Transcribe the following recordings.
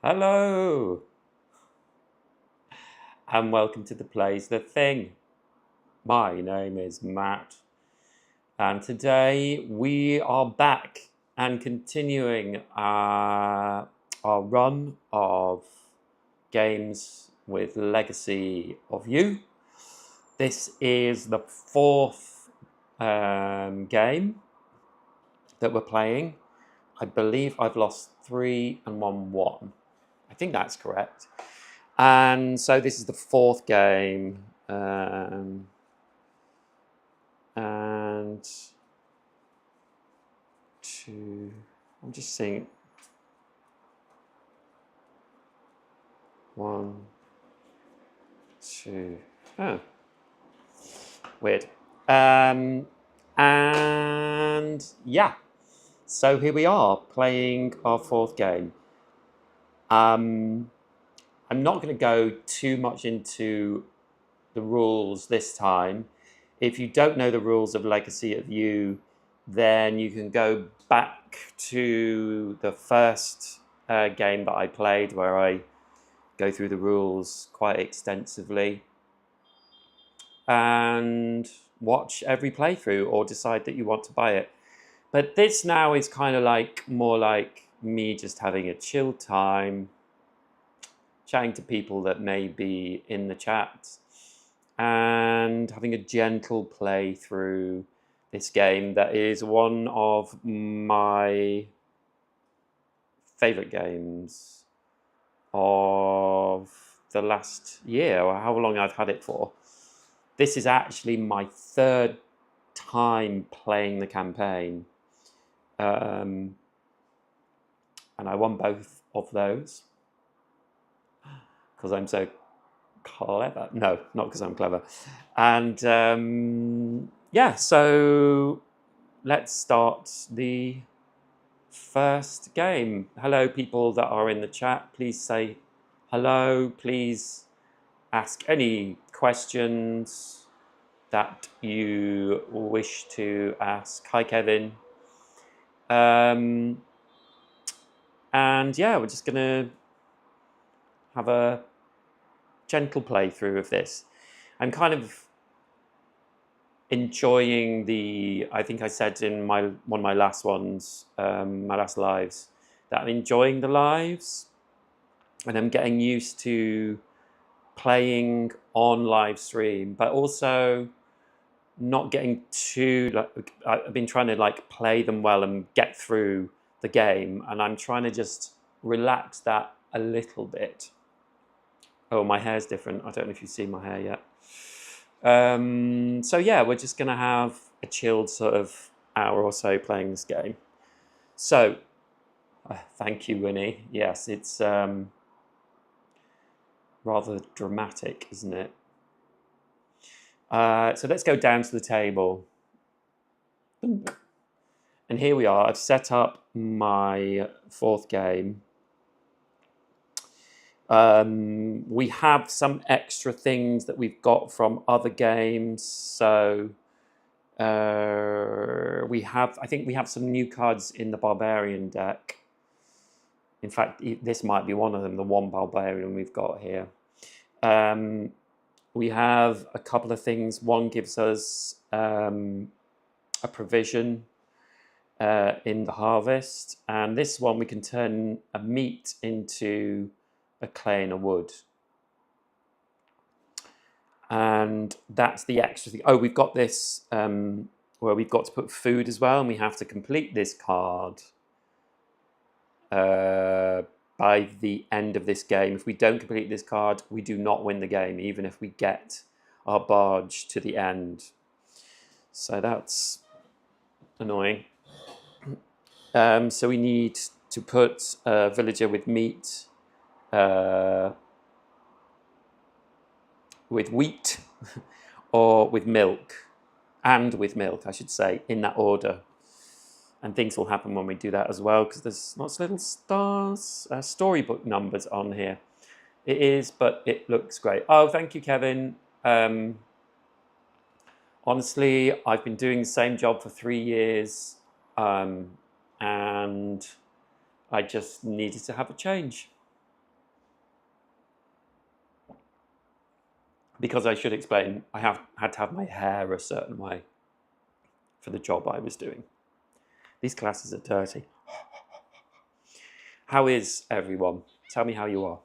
Hello, and welcome to the Plays the Thing. My name is Matt, and today we are back and continuing our run of games with Legacy of You. This is the fourth game that we're playing. I believe I've lost 3 and won 1. I think that's correct. And so this is the fourth game. And I'm just seeing 1, 2. Oh, weird. And yeah, so here we are playing our fourth game. I'm not going to go too much into the rules this time. If you don't know the rules of Legacy of You, then you can go back to the first game that I played where I go through the rules quite extensively and watch every playthrough or decide that you want to buy it. But this now is kind of like more like me just having a chill time, chatting to people that may be in the chat and having a gentle play through this game that is one of my favorite games of the last year, or how long I've had it for. This is actually my third time playing the campaign, and I won both of those because I'm so clever. No, not because I'm clever. And yeah, so let's start the first game. Hello, people that are in the chat. Please say hello. Please ask any questions that you wish to ask. Hi, Kevin. And yeah, we're just going to have a gentle playthrough of this. I'm kind of enjoying I think I said in one of my last ones, my last lives, that I'm enjoying the lives and I'm getting used to playing on live stream, but also not getting too, like, I've been trying to like play them well and get through the game, and I'm trying to just relax that a little bit. Oh, my hair's different. I don't know if you see my hair yet. So yeah, we're just gonna have a chilled sort of hour or so playing this game. So thank you, Winnie. Yes, it's rather dramatic, isn't it? So let's go down to the table. And here we are. I've set up my fourth game. We have some extra things that we've got from other games. So I think we have some new cards in the Barbarian deck. In fact, this might be one of them, the one Barbarian we've got here. We have a couple of things. One gives us a provision in the harvest, and this one we can turn a meat into a clay and a wood. And that's the extra thing. Oh, we've got this where we've got to put food as well, and we have to complete this card by the end of this game. If we don't complete this card, we do not win the game, even if we get our barge to the end. So that's annoying. So we need to put a villager with meat, with wheat, or with milk, and with milk, I should say, in that order. And things will happen when we do that as well, because there's lots of little stars, storybook numbers on here. It is, but it looks great. Oh, thank you, Kevin. Honestly, I've been doing the same job for 3 years, and I just needed to have a change. because I should explain, I had to have my hair a certain way for the job I was doing. These glasses are dirty. How is everyone? Tell me how you are.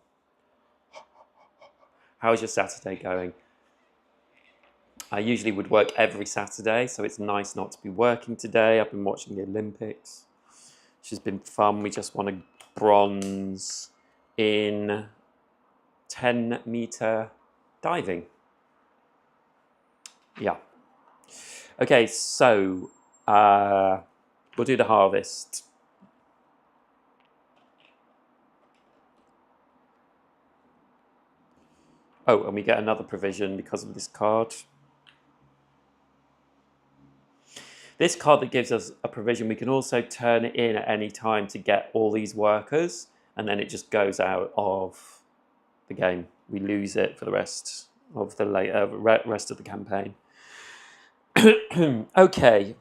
How is your Saturday going? I usually would work every Saturday, so it's nice not to be working today. I've been watching the Olympics, which has been fun. We just won a bronze in 10-meter diving. Yeah. Okay, so we'll do the harvest. Oh, and we get another provision because of this card. This card that gives us a provision, we can also turn it in at any time to get all these workers, and then it just goes out of the game. We lose it for the rest of the rest of the campaign. Okay.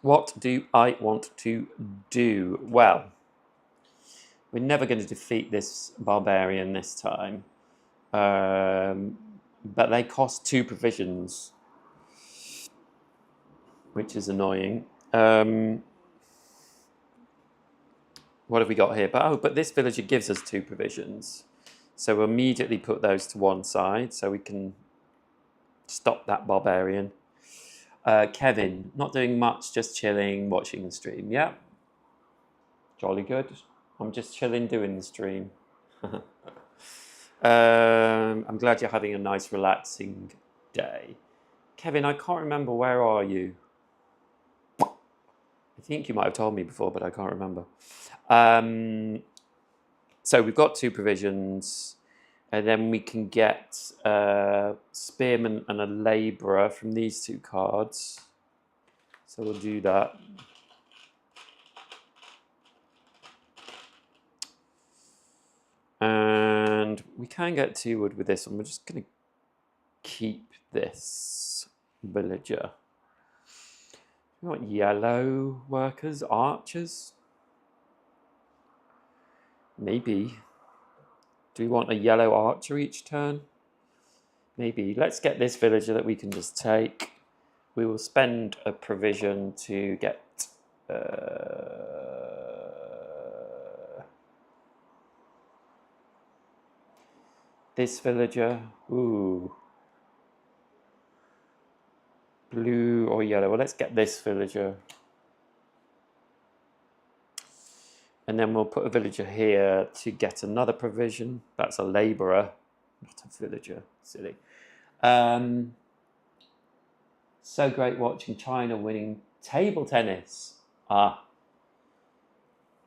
What do I want to do? Well, we're never going to defeat this barbarian this time. But they cost 2 provisions, which is annoying. What have we got here? But this villager gives us 2 provisions. So we'll immediately put those to one side so we can stop that barbarian. Kevin, not doing much, just chilling, watching the stream. Yeah, jolly good. I'm just chilling, doing the stream. I'm glad you're having a nice, relaxing day. Kevin, I can't remember, where are you? I think you might have told me before, but I can't remember. So we've got 2 provisions, and then we can get a spearman and a labourer from these 2 cards. So we'll do that. And we can get 2 wood with this one. We're just going to keep this villager. We want yellow workers, archers? Maybe. Do we want a yellow archer each turn? Maybe. Let's get this villager that we can just take. We will spend a provision to get... this villager. Ooh. Blue or yellow. Well, let's get this villager. And then we'll put a villager here to get another provision. That's a labourer, not a villager. Silly. So great watching China winning table tennis. I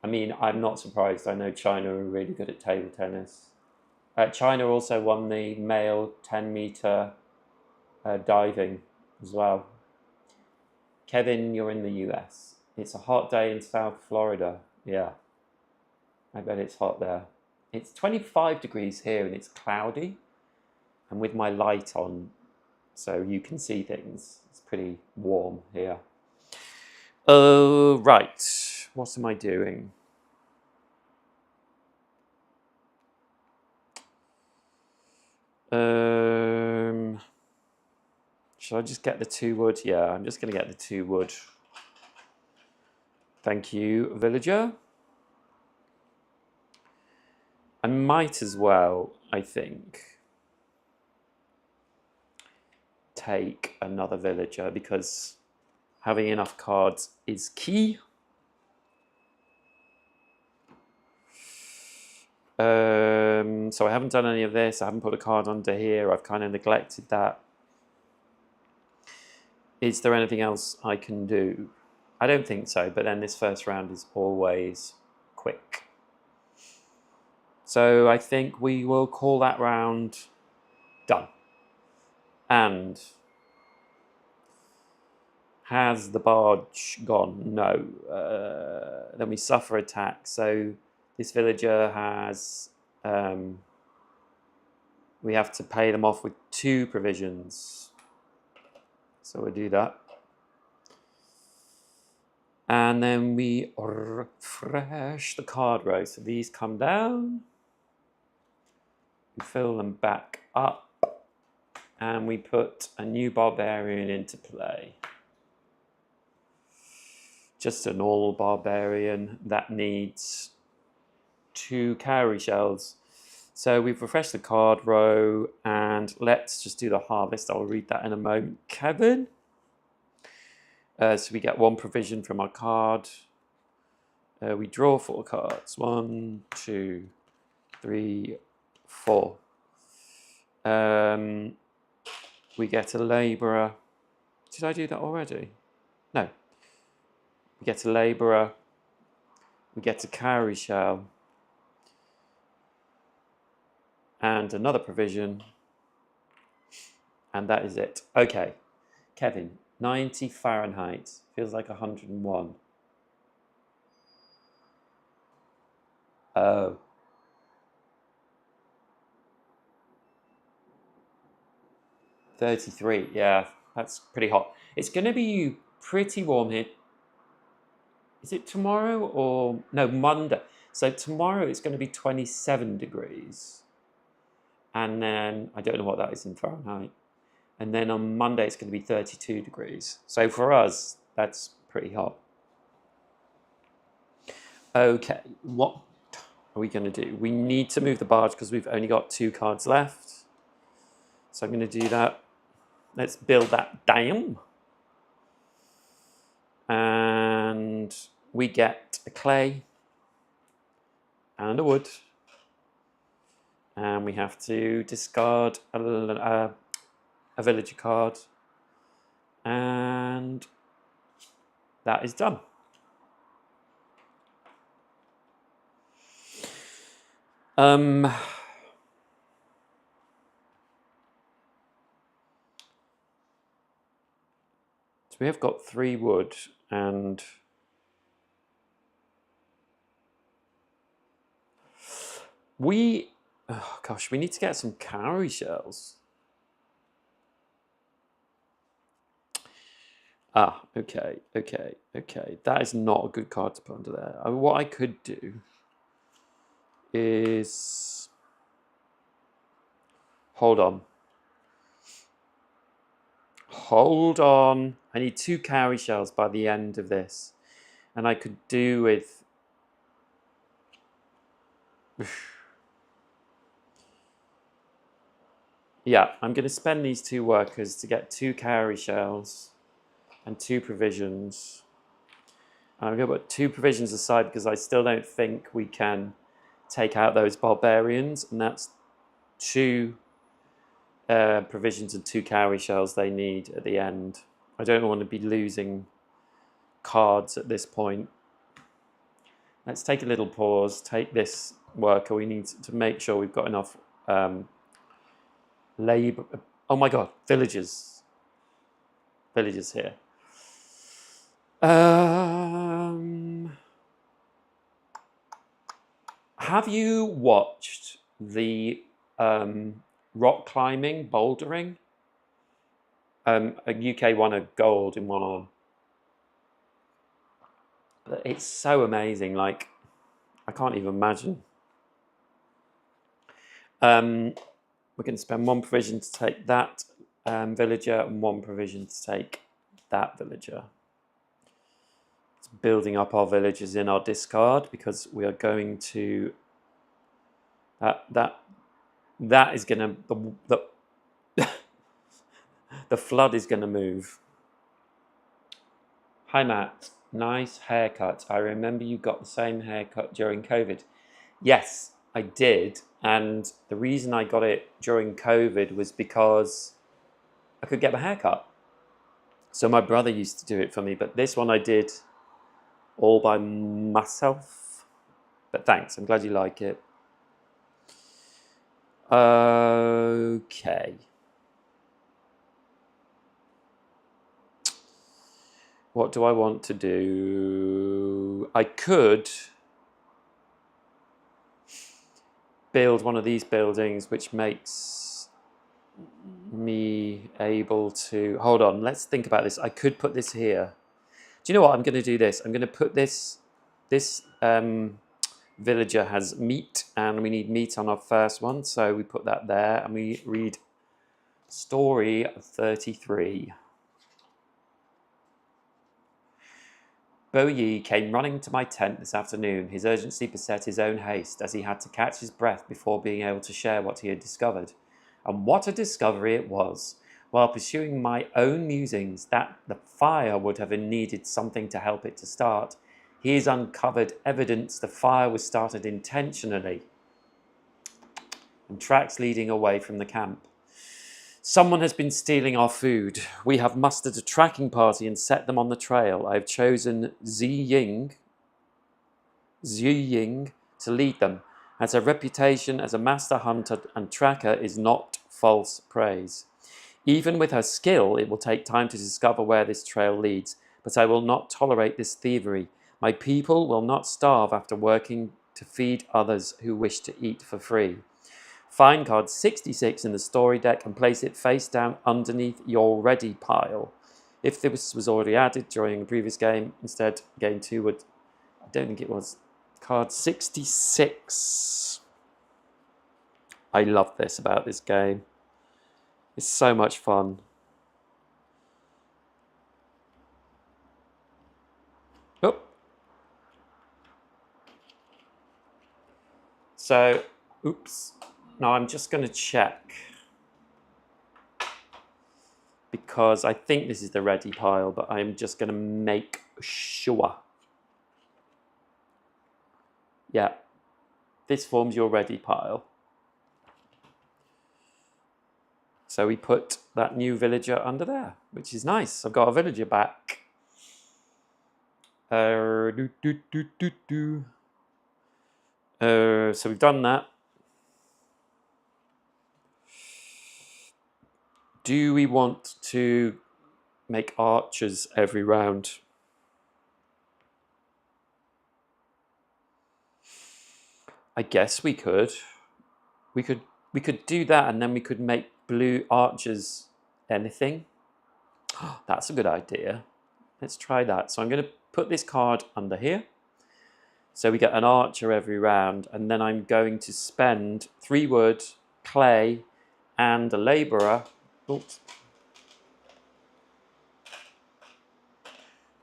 mean, I'm not surprised. I know China are really good at table tennis. China also won the male 10-meter diving as well. Kevin, you're in the US. It's a hot day in South Florida. Yeah. I bet it's hot there. It's 25 degrees here and it's cloudy. And with my light on, so you can see things. It's pretty warm here. Right. What am I doing? Should I just get the 2 wood? Yeah, I'm just going to get the 2 wood. Thank you, villager. I might as well, I think, take another villager because having enough cards is key. So I haven't done any of this. I haven't put a card under here. I've kind of neglected that. Is there anything else I can do? I don't think so, but then this first round is always quick. So I think we will call that round done. And has the barge gone? No. Then we suffer attack. So this villager has... we have to pay them off with 2 provisions. So we'll do that. And then we refresh the card row. So these come down. We fill them back up. And we put a new barbarian into play. Just a normal barbarian that needs 2 cowrie shells. So we've refreshed the card row, and let's just do the harvest. I'll read that in a moment. Kevin? So we get 1 provision from our card. We draw 4 cards. 1, 2, 3, 4. We get a labourer. Did I do that already? No. We get a labourer. We get a cowrie shell. And another provision. And that is it. Okay. Kevin, 90 Fahrenheit. Feels like 101. Oh. $33. Yeah, that's pretty hot. It's going to be pretty warm here. Is it tomorrow or... No, Monday. So tomorrow it's going to be 27 degrees. And then, I don't know what that is in Fahrenheit. And then on Monday it's going to be 32 degrees. So for us, that's pretty hot. Okay, what are we going to do? We need to move the barge because we've only got 2 cards left. So I'm going to do that. Let's build that dam. And we get a clay and a wood. And we have to discard a villager card. And that is done. So we have got 3 wood and we, oh gosh, we need to get some cowrie shells. Ah, okay. That is not a good card to put under there. What I could do is, hold on. I need 2 cowrie shells by the end of this. And I could do with... Yeah, I'm going to spend these 2 workers to get 2 cowrie shells and 2 provisions. And I'm going to put 2 provisions aside because I still don't think we can take out those barbarians. And that's 2 provisions and 2 cowrie shells they need at the end. I don't want to be losing cards at this point. Let's take a little pause, take this worker. We need to make sure we've got enough labor. Oh my god, villagers here. Have you watched the rock climbing, bouldering? A UK won a gold in one on. But it's so amazing, like, I can't even imagine. We're going to spend 1 provision to take that villager and 1 provision to take that villager. It's building up our villagers in our discard because we are going to... That is going to... The flood is going to move. Hi, Matt. Nice haircut. I remember you got the same haircut during COVID. Yes, I did. And the reason I got it during COVID was because I could get my hair cut. So my brother used to do it for me, but this one I did all by myself. But thanks, I'm glad you like it. Okay. What do I want to do? I could build one of these buildings, which makes me able to... Hold on, let's think about this. I could put this here. Do you know what? I'm going to do this. I'm going to put this villager has meat, and we need meat on our first one, so we put that there, and we read story 33. Bo Yi came running to my tent this afternoon. His urgency beset his own haste, as he had to catch his breath before being able to share what he had discovered. And what a discovery it was! While pursuing my own musings that the fire would have needed something to help it to start, he has uncovered evidence the fire was started intentionally, and tracks leading away from the camp. Someone has been stealing our food. We have mustered a tracking party and set them on the trail. I have chosen Zhi Ying to lead them, as her reputation as a master hunter and tracker is not false praise. Even with her skill, it will take time to discover where this trail leads, but I will not tolerate this thievery. My people will not starve after working to feed others who wish to eat for free. Find card 66 in the story deck and place it face down underneath your ready pile. If this was already added during a previous game, instead game 2 would... I don't think it was. Card 66. I love this about this game. It's so much fun. Oh. So, oops. Now I'm just going to check, because I think this is the ready pile, but I'm just going to make sure. Yeah, this forms your ready pile. So we put that new villager under there, which is nice. I've got a villager back. So we've done that. Do we want to make archers every round? I guess we could. We could do that, and then we could make blue archers anything. That's a good idea. Let's try that. So I'm going to put this card under here. So we get an archer every round, and then I'm going to spend 3 wood, clay, and a labourer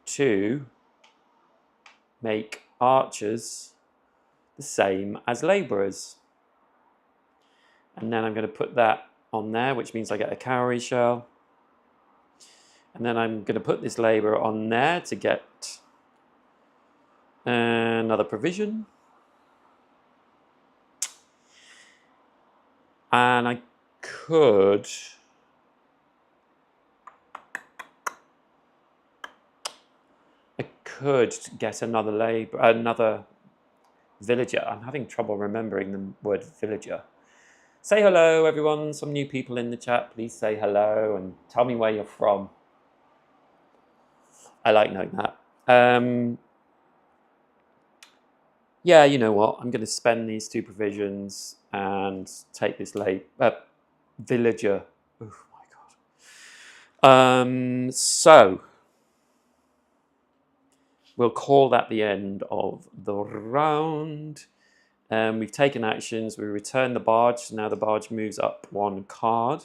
to make archers the same as labourers. And then I'm going to put that on there, which means I get a cowrie shell. And then I'm going to put this labourer on there to get another provision. And I could... get another villager. I'm having trouble remembering the word villager. Say hello, everyone. Some new people in the chat. Please say hello and tell me where you're from. I like knowing that. Yeah, you know what? I'm going to spend these 2 provisions and take this villager. Oh my god. So we'll call that the end of the round. We've taken actions. We return the barge. So now the barge moves up 1 card.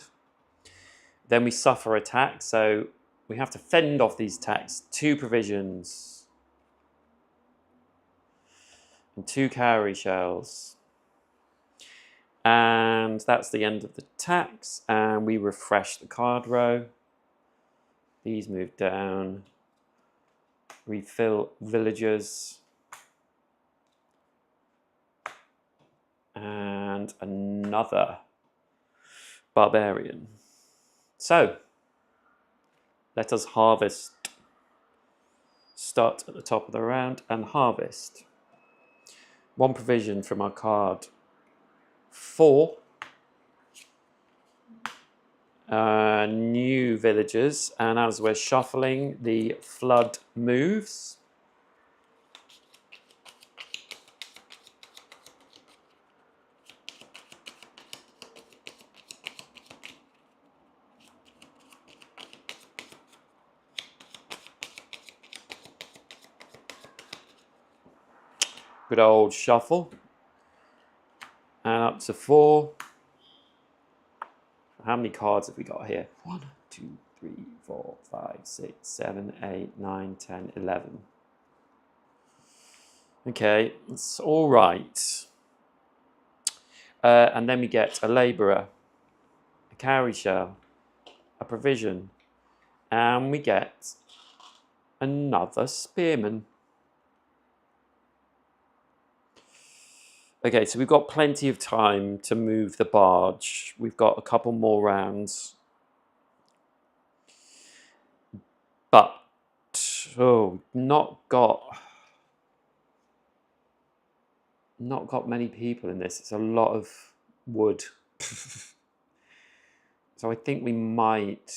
Then we suffer attack. So we have to fend off these attacks. 2 provisions. And 2 cowrie shells. And that's the end of the attacks. And we refresh the card row. These move down. Refill villagers. And another barbarian. So, let us harvest. Start at the top of the round and harvest. 1 provision from our card 4. New villagers, and as we're shuffling, the flood moves. Good old shuffle. And up to 4. How many cards have we got here? 1, 2, 3, 4, 5, 6, 7, 8, 9, 10, 11. Okay, it's all right. And then we get a labourer, a cowrie shell, a provision, and we get another spearman. Okay, so we've got plenty of time to move the barge. We've got a couple more rounds. But, not got many people in this. It's a lot of wood. So I think we might...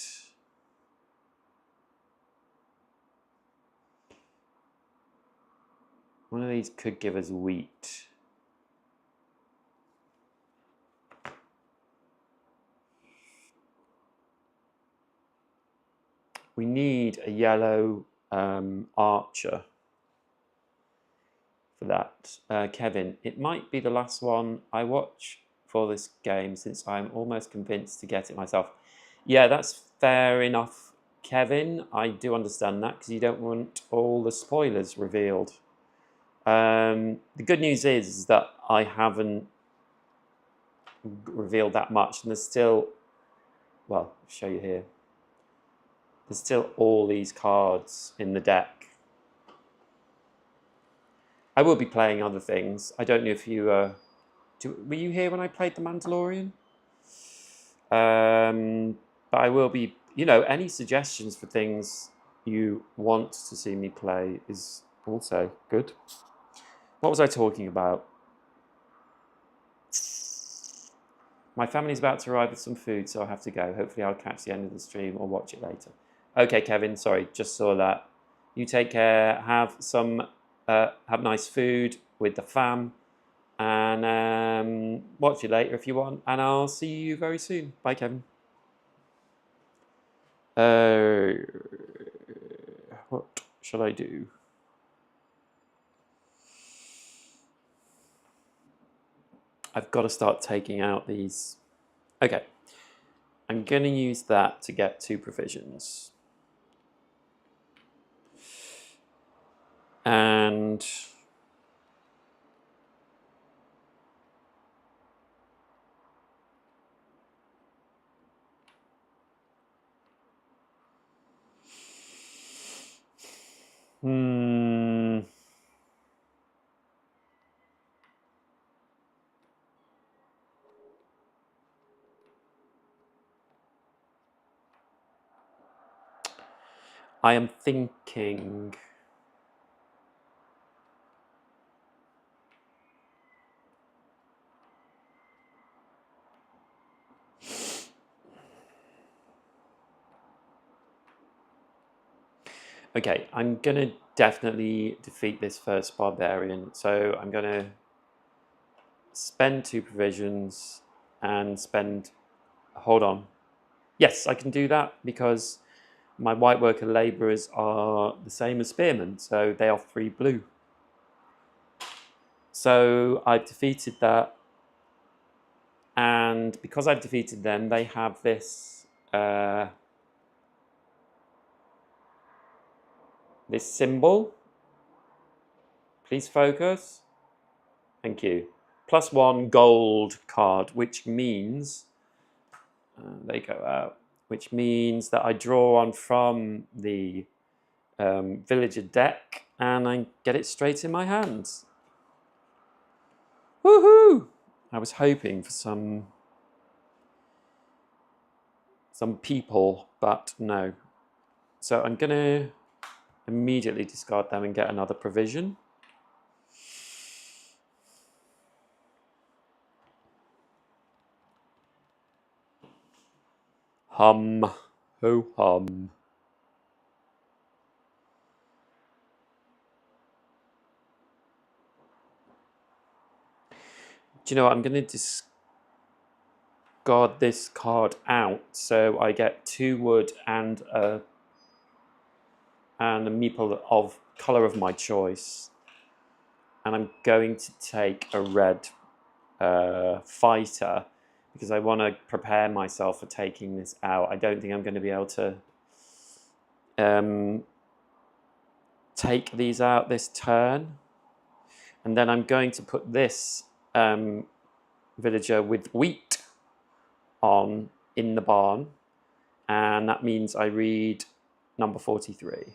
One of these could give us wheat. We need a yellow archer for that. Kevin, it might be the last one I watch for this game since I'm almost convinced to get it myself. Yeah, that's fair enough, Kevin. I do understand that because you don't want all the spoilers revealed. The good news is that I haven't revealed that much, and there's still, well, I'll show you here. There's still all these cards in the deck. I will be playing other things. I don't know if you... were you here when I played The Mandalorian? But I will be... You know, any suggestions for things you want to see me play is also good. What was I talking about? My family's about to arrive with some food, so I'll have to go. Hopefully I'll catch the end of the stream or watch it later. Okay, Kevin, sorry, just saw that. You take care, have nice food with the fam, and watch it later if you want, and I'll see you very soon. Bye, Kevin. What shall I do? I've got to start taking out these. Okay, I'm going to use that to get 2 provisions. And I am thinking... Okay, I'm going to definitely defeat this first barbarian. So I'm going to spend 2 provisions and spend... Hold on. Yes, I can do that because my white worker labourers are the same as spearmen, so they are 3 blue. So I've defeated that. And because I've defeated them, they have this... this symbol. Please focus. Thank you. +1 gold card, which means they go out. Which means that I draw on from the villager deck and I get it straight in my hands. Woohoo! I was hoping for some people, but no. So I'm gonna immediately discard them and get another provision. Hum, ho hum. Do you know what? I'm going to discard this card out, so I get 2 wood and a meeple of colour of my choice. and I'm going to take a red fighter because I want to prepare myself for taking this out. I don't think I'm going to be able to take these out this turn. And then I'm going to put this villager with wheat on in the barn. And that means I read number 43.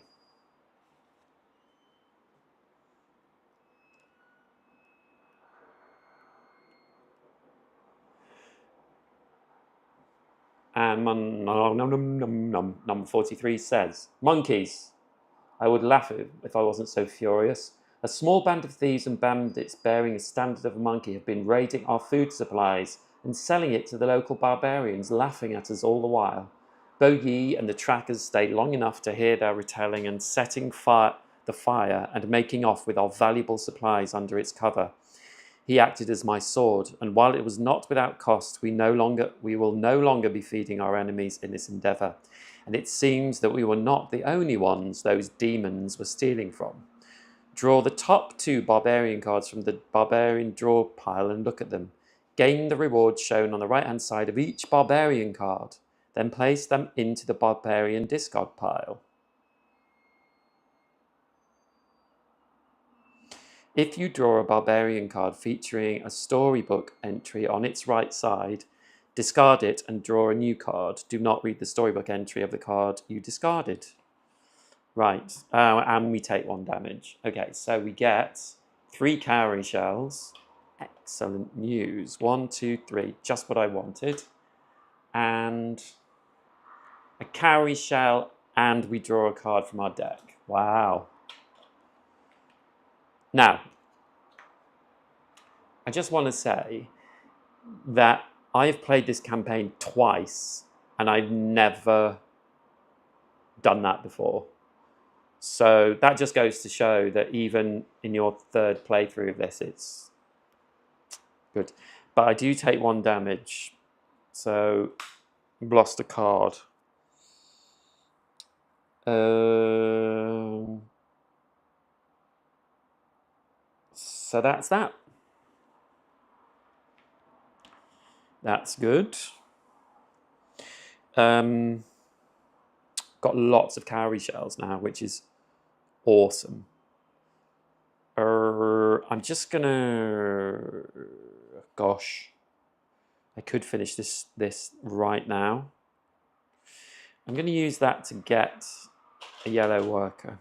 And number 43 says, monkeys. I would laugh if I wasn't so furious. A small band of thieves and bandits bearing a standard of a monkey have been raiding our food supplies and selling it to the local barbarians, laughing at us all the while. Bo Yi and the trackers stayed long enough to hear their retelling and setting the fire and making off with our valuable supplies under its cover. He acted as my sword, and while it was not without cost, we will no longer be feeding our enemies in this endeavour. And it seems that we were not the only ones those demons were stealing from. Draw the top 2 barbarian cards from the barbarian draw pile and look at them. Gain the rewards shown on the right-hand side of each barbarian card. Then place them into the barbarian discard pile. If you draw a barbarian card featuring a storybook entry on its right side, discard it and draw a new card. Do not read the storybook entry of the card you discarded. Right, and we take 1 damage. Okay, so we get 3 cowrie shells. Excellent news. 1, 2, 3, just what I wanted. And a cowrie shell, and we draw a card from our deck. Wow. Now, I just want to say that I've played this campaign twice, and I've never done that before. So that just goes to show that even in your 3rd playthrough of this, it's good. But I do take 1 damage, so I've lost a card. So that's that. That's good. Got lots of cowrie shells now, which is awesome. I'm just gonna... Gosh. I could finish this right now. I'm going to use that to get a yellow worker,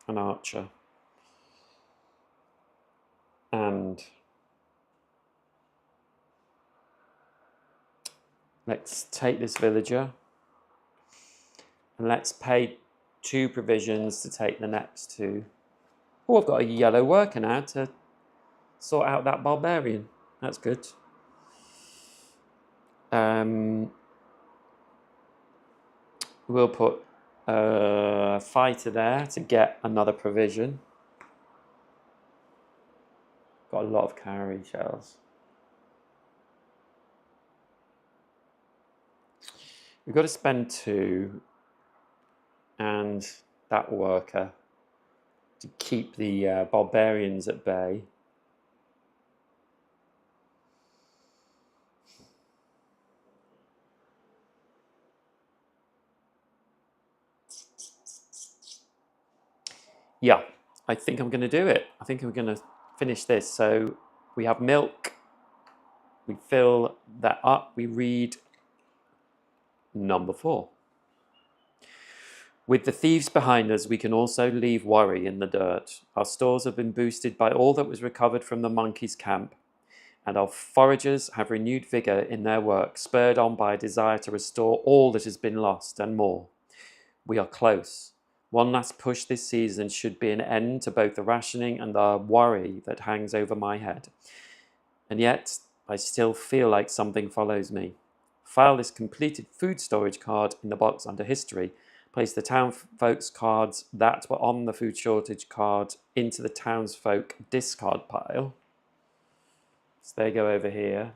an archer. And let's take this villager. And let's pay 2 provisions to take the next 2. Oh, I've got a yellow worker now to sort out that barbarian. That's good. We'll put a fighter there to get another provision. Got a lot of cowrie shells. We've got to spend 2 and that worker to keep the barbarians at bay. Yeah, I think I'm going to do it. I think I'm going to finish this. So we have milk. We fill that up. We read number 4. With the thieves behind us, we can also leave worry in the dirt. Our stores have been boosted by all that was recovered from the monkeys' camp, and our foragers have renewed vigour in their work, spurred on by a desire to restore all that has been lost and more. We are close. One last push this season should be an end to both the rationing and the worry that hangs over my head. And yet, I still feel like something follows me. File this completed food storage card in the box under history. Place the townfolk's cards that were on the food shortage card into the townsfolk discard pile. So they go over here.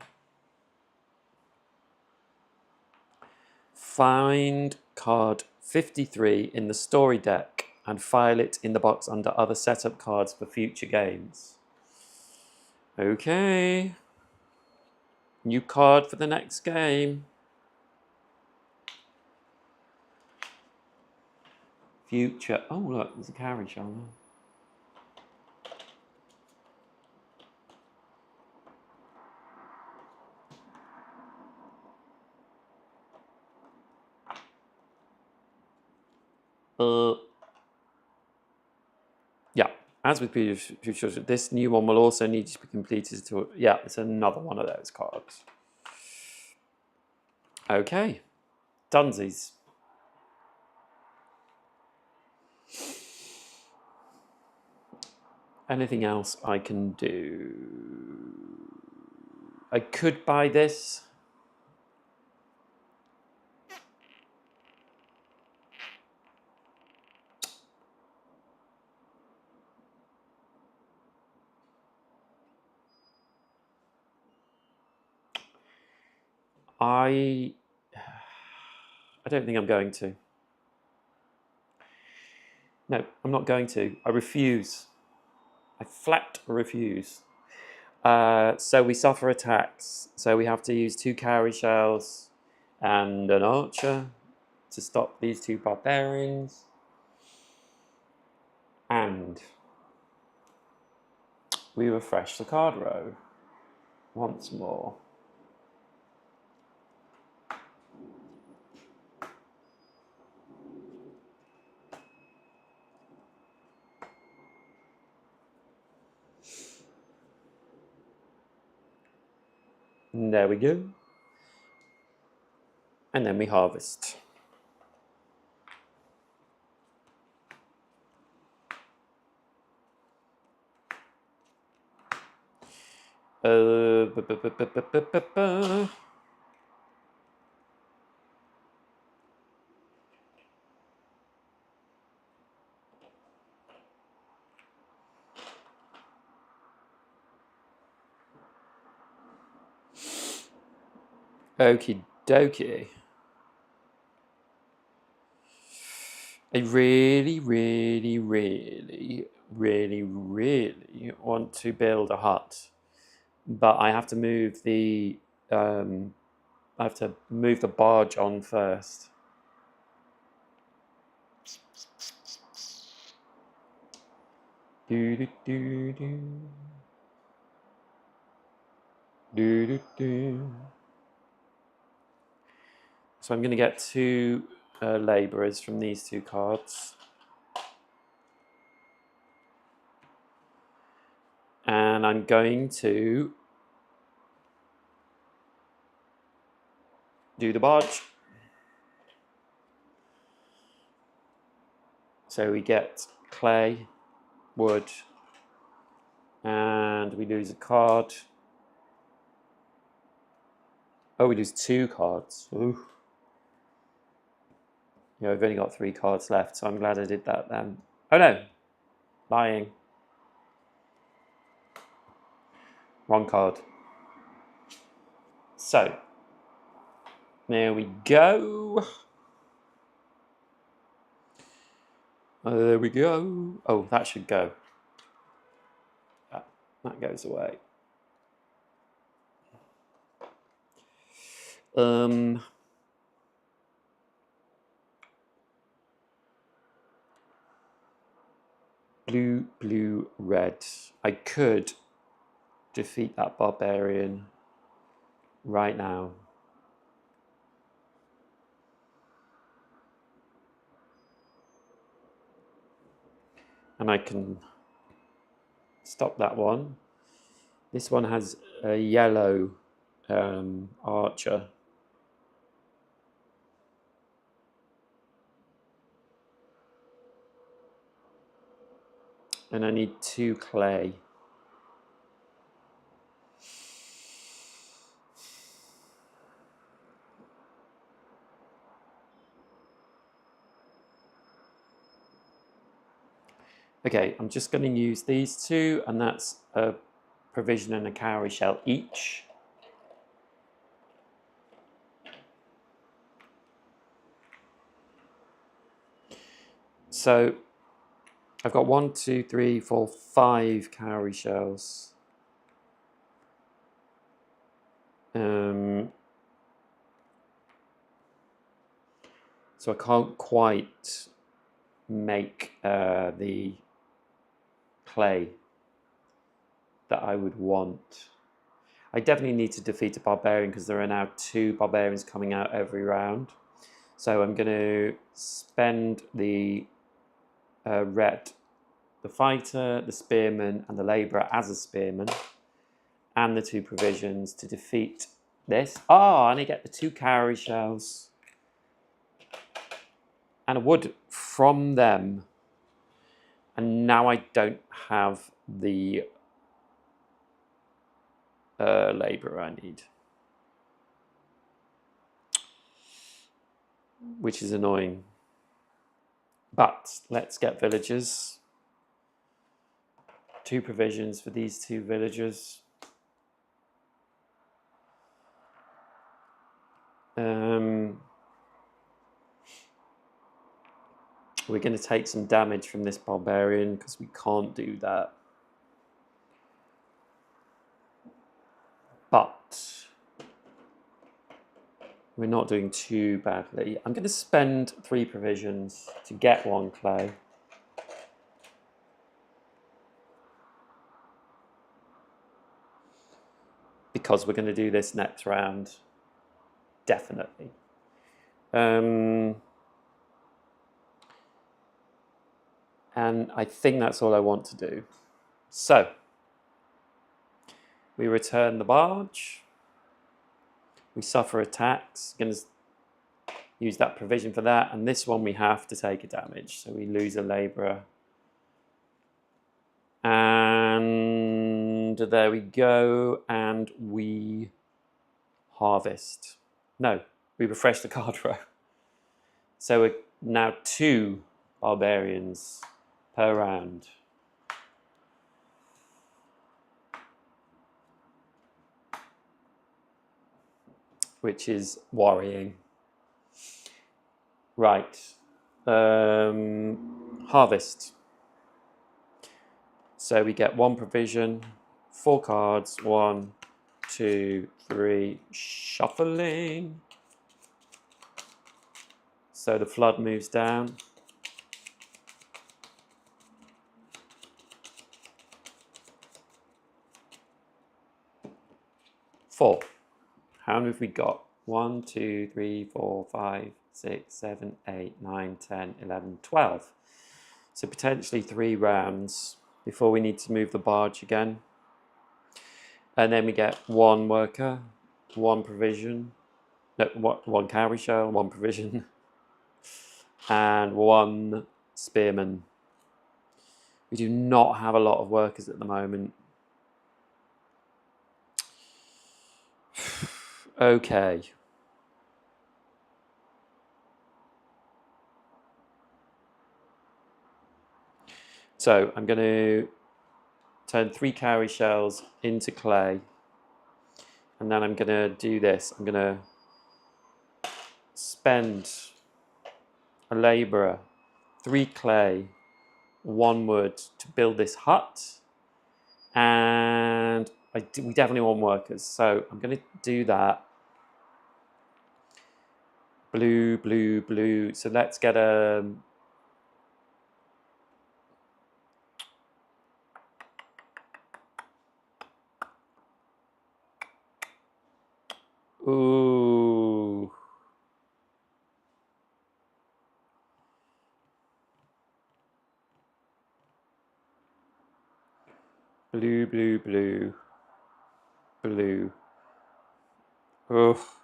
Find card 53 in the story deck and file it in the box under other setup cards for future games. Okay. New card for the next game. Future. Oh, look, there's a carriage on there. Yeah, as with previous future, this new one will also need to be completed to. Yeah, it's another one of those cards. Okay, dunsies. Anything else I can do? I could buy this. I don't think I'm going to. No, I'm not going to. I refuse. I flat refuse. So we suffer attacks. So we have to use 2 cowrie shells and an archer to stop these 2 barbarians. And we refresh the card row once more. And there we go. And then we harvest. Okie dokie. I really want to build a hut, but I have to move the barge on first. Do do do do. Do do do. So I'm going to get 2 labourers from these 2 cards. And I'm going to do the barge. So we get clay, wood, and we lose a card. Oh, we lose 2 cards. Ooh. Yeah, I've only got 3 cards left, so I'm glad I did that then. Oh no, lying. Wrong card. So, there we go. There we go. Oh, that should go. That goes away. Blue, blue, red. I could defeat that barbarian right now. And I can stop that one. This one has a yellow archer. And I need 2 clay. Okay, I'm just going to use these 2, and that's a provision and a cowrie shell each. So I've got 1, 2, 3, 4, 5 cowrie shells. So I can't quite make the clay that I would want. I definitely need to defeat a barbarian because there are now 2 barbarians coming out every round. So I'm going to spend the the fighter, the spearman, and the labourer as a spearman, and the 2 provisions to defeat this. Oh, and I get the 2 cowrie shells and a wood from them. And now I don't have the labourer I need, which is annoying. But let's get villagers. 2 provisions for these 2 villagers. We're going to take some damage from this barbarian because we can't do that. But we're not doing too badly. I'm going to spend 3 provisions to get 1 clay. Because we're going to do this next round. Definitely. And I think that's all I want to do. So, we return the barge. We suffer attacks. Going to use that provision for that. And this one we have to take a damage. So we lose a labourer. And there we go. And we harvest. No, we refresh the card row. So we're now 2 barbarians per round. Which is worrying. Right. Harvest. So we get 1 provision, 4 cards, 1, 2, 3, shuffling. So the flood moves down. Four. How many have we got? 1, 2, 3, 4, 5, 6, 7, 8, 9, 10, 11, 12. So potentially 3 rounds before we need to move the barge again. And then we get 1 worker, 1 provision, no, 1 cowrie shell, 1 provision, and 1 spearman. We do not have a lot of workers at the moment. Okay. So I'm going to turn 3 cowrie shells into clay. And then I'm going to do this. I'm going to spend a labourer, 3 clay, 1 wood to build this hut. And we definitely want workers. So I'm going to do that. Blue, blue, blue. So let's get a... Ooh. Blue, blue, blue. Blue. Oof.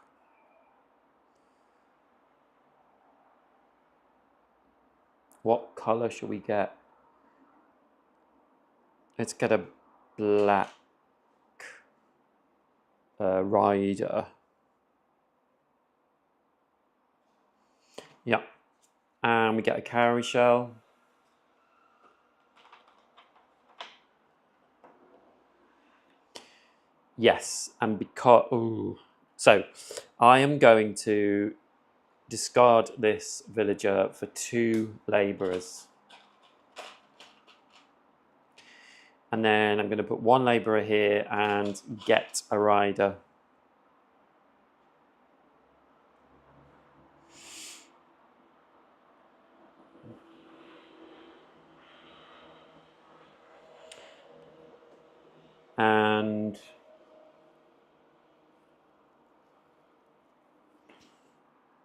What colour should we get? Let's get a black rider. Yeah. And we get a cowrie shell. Yes, and because... Ooh. So, I am going to discard this villager for 2 labourers. And then I'm going to put one labourer here and get a rider. And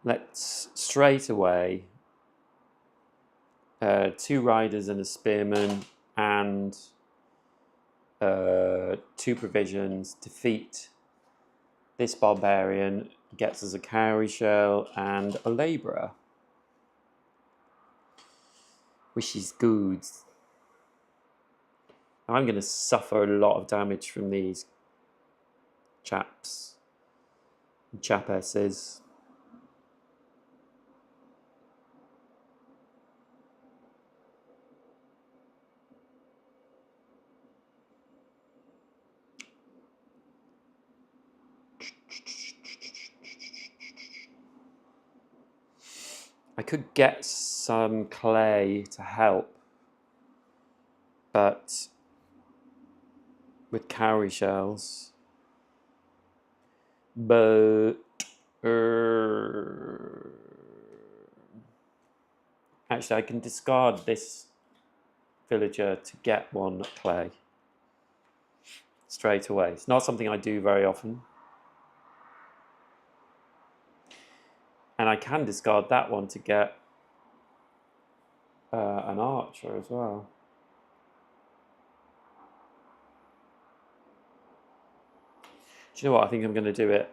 let's straight away 2 riders and a spearman and 2 provisions defeat this barbarian, gets us a cowrie shell and a labourer, which is good. I'm going to suffer a lot of damage from these chapesses. I could get some clay to help, but with cowrie shells. But actually, I can discard this villager to get 1 clay straight away. It's not something I do very often. And I can discard that one to get an archer as well. Do you know what? I think I'm going to do it.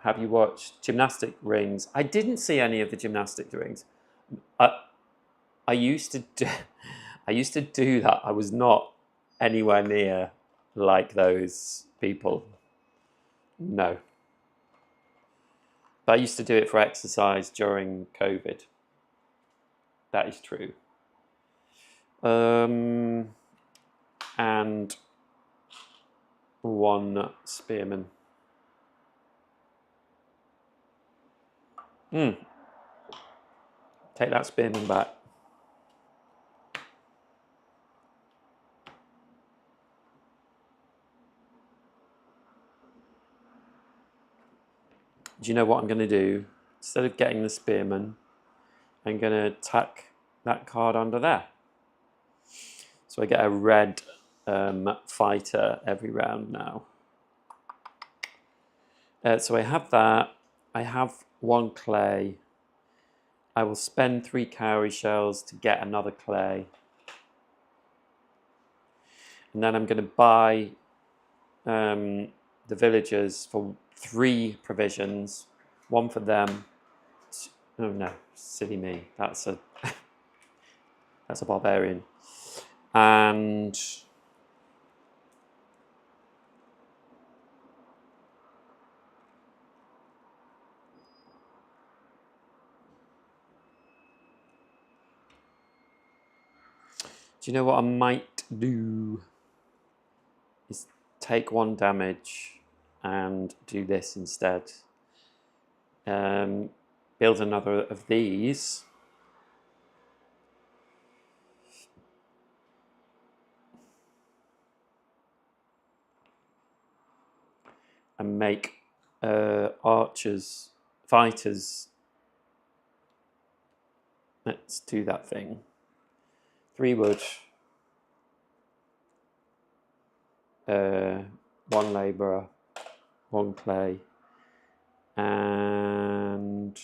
Have you watched Gymnastic Rings? I didn't see any of the Gymnastic Rings. I used to do, I used to do that. I was not anywhere near like those people. No. But I used to do it for exercise during COVID. That is true. And 1 spearman. Take that spearman back. Do you know what I'm going to do? Instead of getting the spearman, I'm going to tack that card under there. So I get a red fighter every round now. So I have that. I have 1 clay. I will spend 3 cowrie shells to get another clay. And then I'm going to buy the villagers for 3 provisions. 1 for them. Oh no, silly me. That's a that's a barbarian. And do you know what I might do? Is take 1 damage and do this instead. Build another of these. And make fighters. Let's do that thing. 3 wood. 1 labourer. 1 clay. And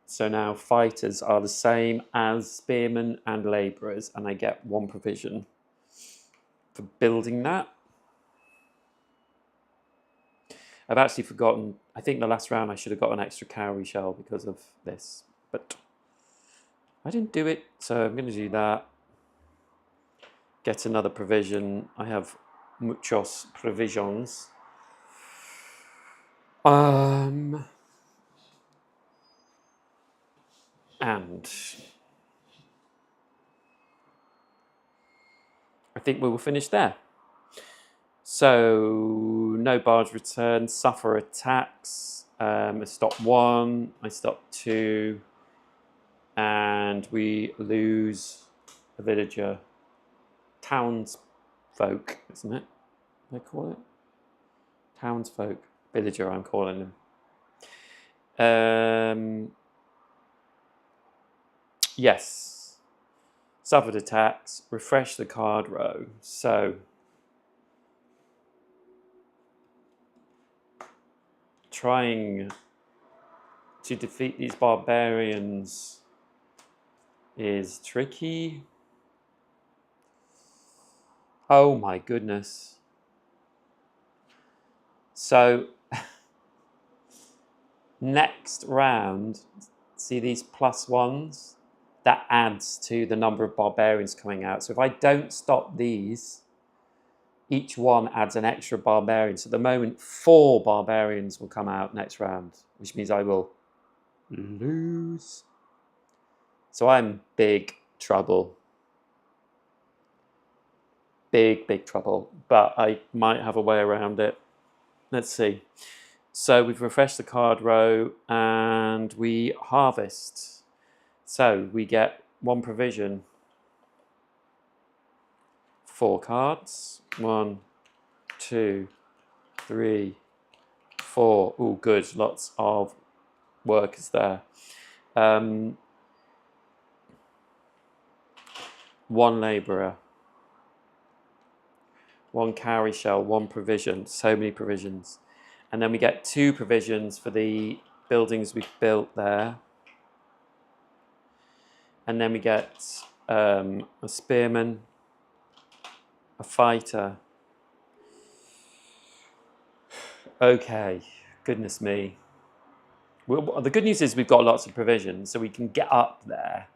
so now fighters are the same as spearmen and labourers, and I get 1 provision for building that. I've actually forgotten, I think the last round I should have got an extra cowrie shell because of this, but I didn't do it, so I'm going to do that. Get another provision. I have muchos provisions. And think we will finish there. So, no barge return, suffer attacks. I stop 1, I stop 2, and we lose a villager. Townsfolk, isn't it? They call it? Townsfolk. Villager, I'm calling them. Yes. Suffered attacks. Refresh the card row. So, trying to defeat these barbarians is tricky. Oh my goodness. So, next round, see these +1s? That adds to the number of barbarians coming out. So if I don't stop these, each one adds an extra barbarian. So at the moment, 4 barbarians will come out next round, which means I will lose. So I'm in big trouble. Big trouble. But I might have a way around it. Let's see. So we've refreshed the card row and we harvest. So we get 1 provision. 4 cards. 1, 2, 3, 4. Oh, good. Lots of workers there. 1 labourer. 1 cowrie shell. 1 provision. So many provisions. And then we get 2 provisions for the buildings we've built there. And then we get a spearman, a fighter. Okay, goodness me. Well, the good news is we've got lots of provisions, so we can get up there.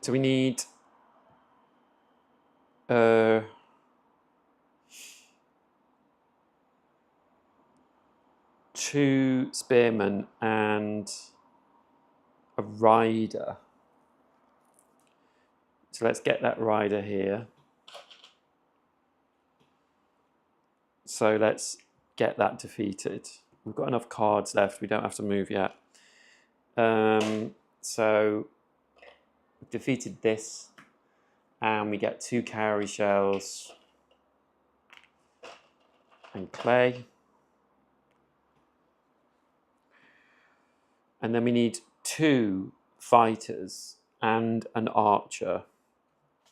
So we need 2 spearmen and a rider. So let's get that rider here. So let's get that defeated. We've got enough cards left. We don't have to move yet. So we've defeated this. And we get 2 cowrie shells and clay. And then we need 2 fighters and an archer.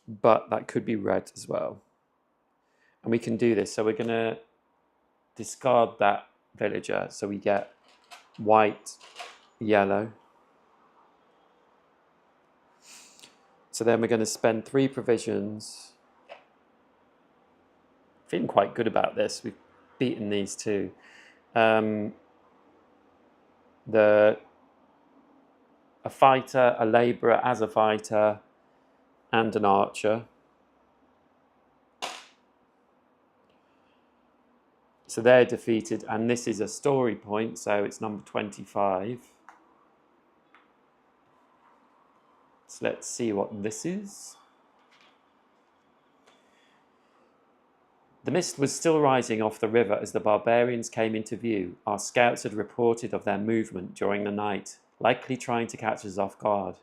But that could be red as well. And we can do this. So we're going to discard that villager. So we get white, yellow. So then we're going to spend 3 provisions. Feeling quite good about this. We've beaten these 2. A fighter, a labourer as a fighter, and an archer. So they're defeated, and this is a story point, so it's number 25. So let's see what this is. The mist was still rising off the river as the barbarians came into view. Our scouts had reported of their movement during the night, likely trying to catch us off guard.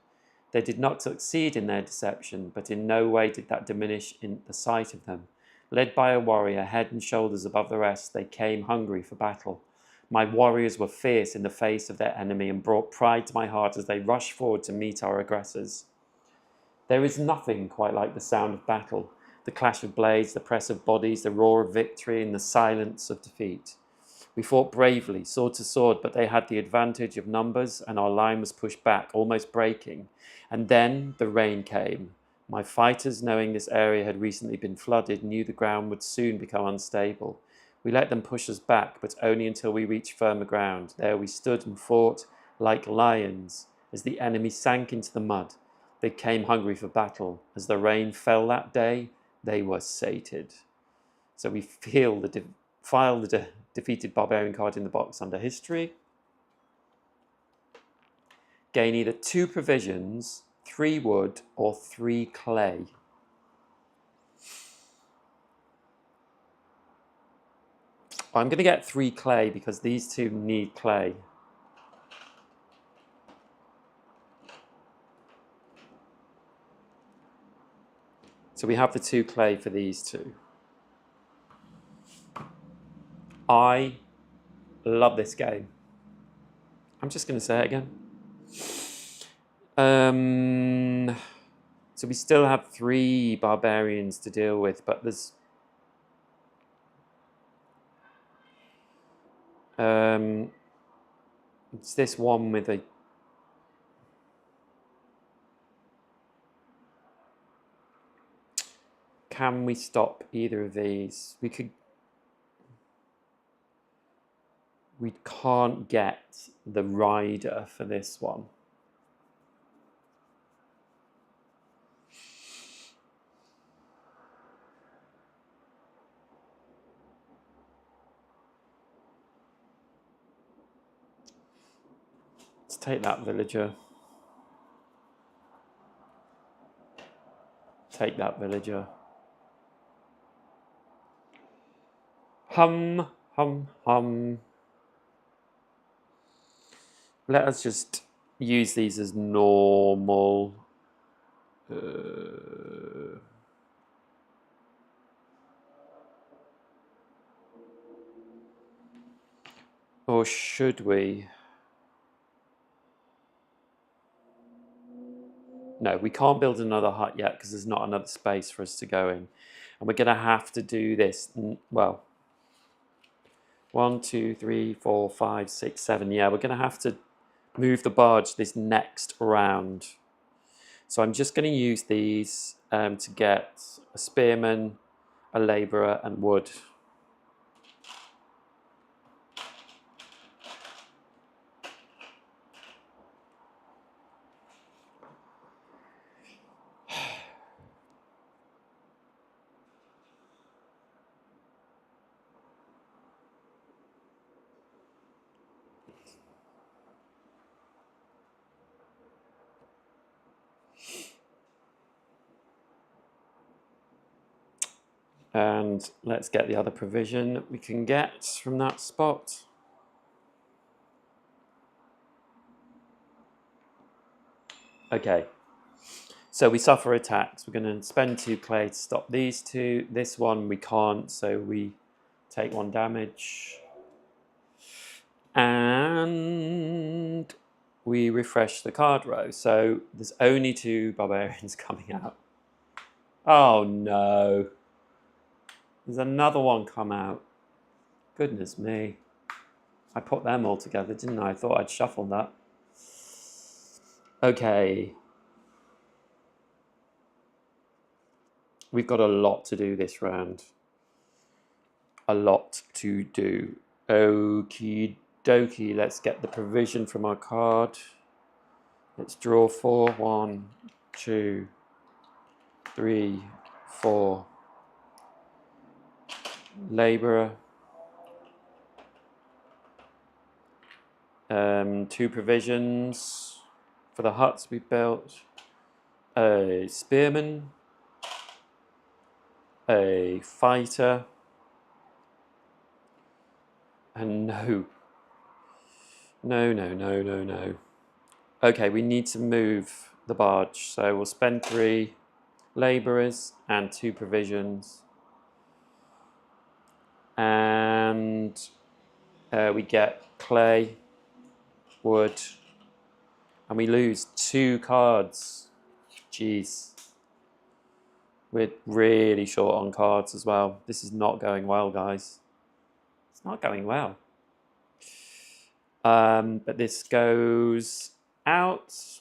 They did not succeed in their deception, but in no way did that diminish in the sight of them. Led by a warrior, head and shoulders above the rest, they came hungry for battle. My warriors were fierce in the face of their enemy and brought pride to my heart as they rushed forward to meet our aggressors. There is nothing quite like the sound of battle, the clash of blades, the press of bodies, the roar of victory, and the silence of defeat. We fought bravely, sword to sword, but they had the advantage of numbers, and our line was pushed back, almost breaking. And then the rain came. My fighters, knowing this area had recently been flooded, knew the ground would soon become unstable. We let them push us back, but only until we reached firmer ground. There we stood and fought like lions. As the enemy sank into the mud, they came hungry for battle. As the rain fell that day, they were sated. So we file the defeated barbarian card in the box under history. gain either 2 provisions, 3 wood, or 3 clay. I'm going to get 3 clay because these 2 need clay. So we have the 2 clay for these 2. I love this game. I'm just going to say it again. So we still have 3 barbarians to deal with, but there's it's this one with a can we stop either of these? We can't get the rider for this one. Let's take that villager. Take that villager. Hum, hum, hum. Let us just use these as normal. Or should we? No, we can't build another hut yet because there's not another space for us to go in. And we're going to have to do this, well, 1, 2, 3, 4, 5, 6, 7. Yeah, we're going to have to move the barge this next round. So I'm just going to use these to get a spearman, a labourer and wood. And let's get the other provision we can get from that spot. Okay, so we suffer attacks. We're going to spend 2 clay to stop these 2. This one we can't, so we take 1 damage. And we refresh the card row. So there's only 2 barbarians coming out. Oh no. There's another one come out. Goodness me. I put them all together, didn't I? I thought I'd shuffle that. Okay. We've got a lot to do this round. A lot to do. Okie dokie. Let's get the provision from our card. Let's draw 4. 1, 2, 3, 4. Labourer. 2 provisions for the huts we built. A spearman. A fighter. And no. No. Okay, we need to move the barge. So we'll spend 3 labourers and 2 provisions. And we get clay, wood, and we lose 2 cards. Jeez. We're really short on cards as well. This is not going well, guys. It's not going well. But this goes out.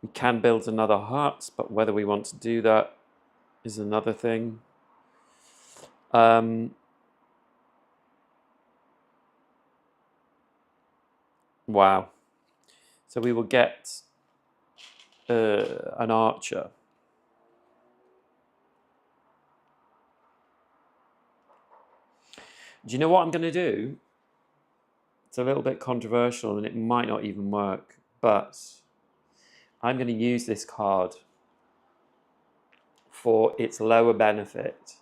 We can build another hut, but whether we want to do that is another thing. Wow. So we will get an archer. Do you know what I'm going to do? It's a little bit controversial and it might not even work, but I'm going to use this card for its lower benefit,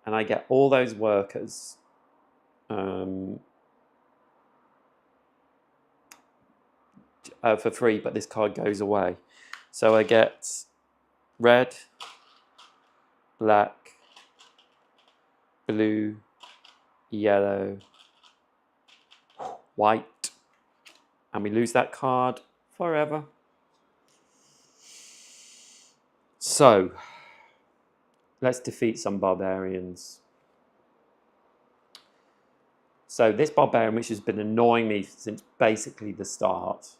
and I get all those workers for free, but this card goes away. So I get red, black, blue, yellow, white, and we lose that card forever. So let's defeat some barbarians. So this barbarian, which has been annoying me since basically the start,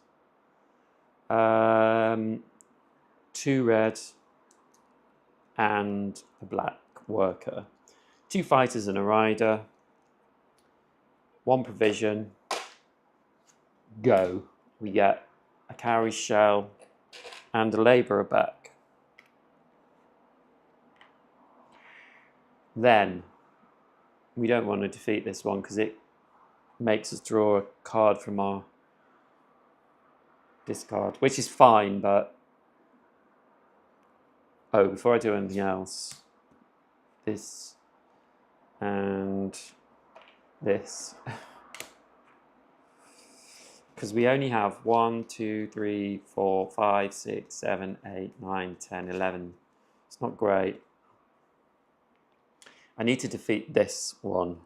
2 red and a black worker, 2 fighters and a rider, 1 provision, go. We get a cowrie shell and a labourer back. Then we don't want to defeat this one because it makes us draw a card from our discard, which is fine, but oh, before I do anything else, this and this, because we only have 1, 2, 3, 4, 5, 6, 7, 8, 9, 10, 11. It's not great. I need to defeat this one.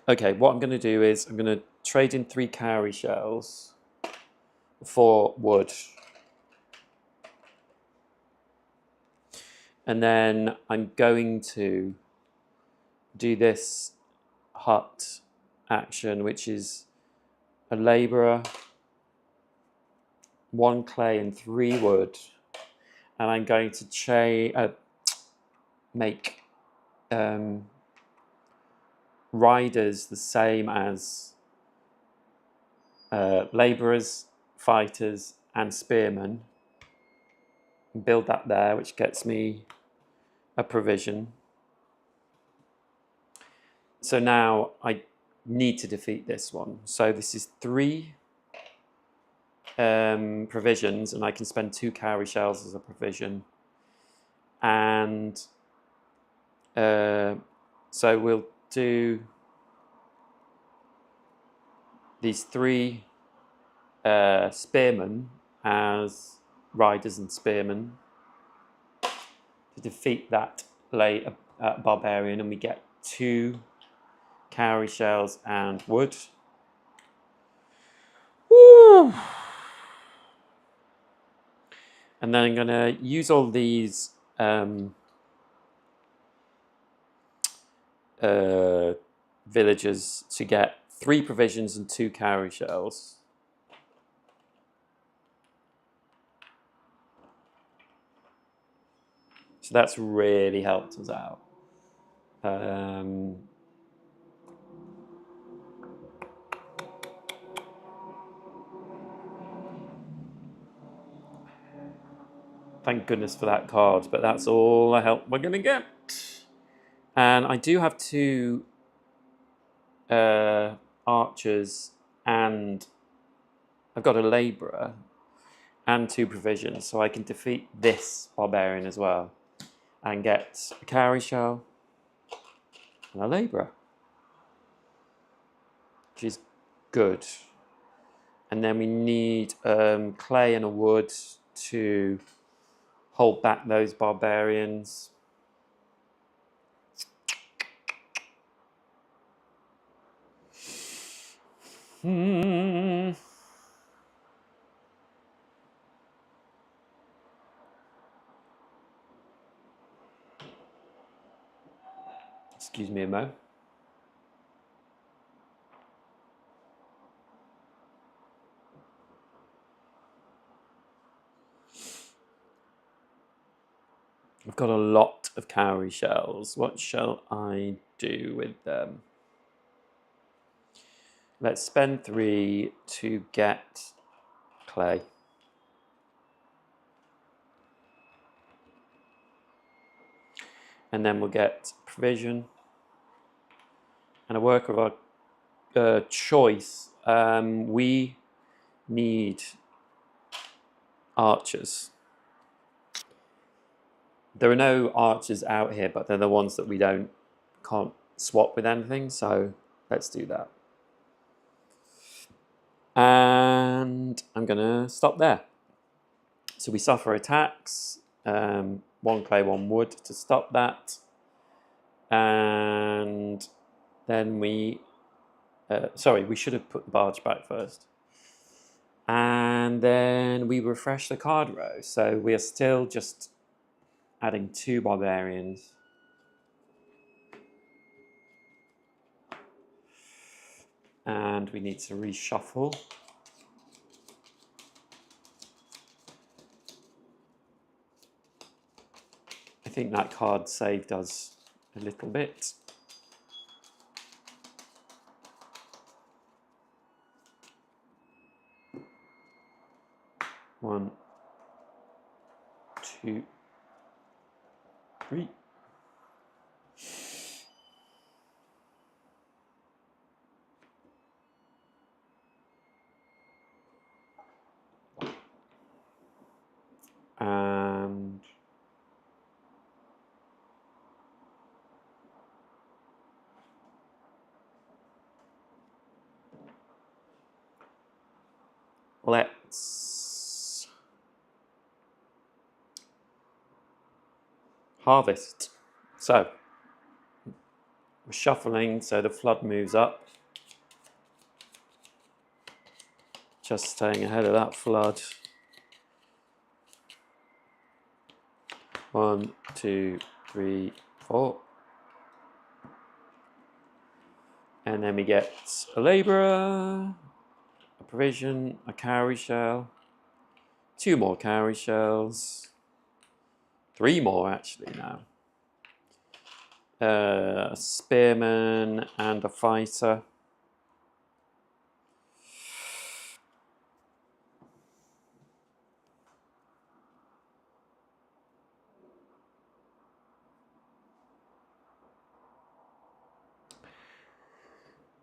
Okay, what I'm going to do is I'm going to trade in 3 cowrie shells for wood. And then I'm going to do this hut action, which is a labourer, 1 clay and 3 wood. And I'm going to make riders the same as labourers, fighters and spearmen. Build that there, which gets me a provision. So now I need to defeat this one. So this is 3 provisions, and I can spend 2 cowrie shells as a provision. And so we'll do these 3 spearmen as riders and spearmen to defeat that barbarian, and we get 2 cowrie shells and wood. Woo! And then I'm going to use all these villagers to get 3 provisions and 2 cowrie shells. So that's really helped us out. Thank goodness for that card, but that's all the help we're going to get. And I do have 2 archers, and I've got a labourer and 2 provisions, so I can defeat this barbarian as well and get a cowrie shell and a labourer, which is good. And then we need clay and a wood to hold back those barbarians. Excuse me a moment. I've got a lot of cowrie shells. What shall I do with them? Let's spend 3 to get clay. And then we'll get provision and a worker of our choice. We need archers. There are no archers out here, but they're the ones that we can't swap with anything, so let's do that. And I'm gonna stop there. So we suffer attacks, 1 clay, 1 wood to stop that. And then we should have put the barge back first. And then we refresh the card row. So we are still just adding 2 barbarians. And we need to reshuffle. I think that card saved us a little bit. One, 2, 3. And let's harvest. So we're shuffling so the flood moves up. Just staying ahead of that flood. 1, 2, 3, 4. And then we get a labourer, a provision, a cowrie shell, 2 more cowrie shells, 3 more actually now. A spearman and a fighter.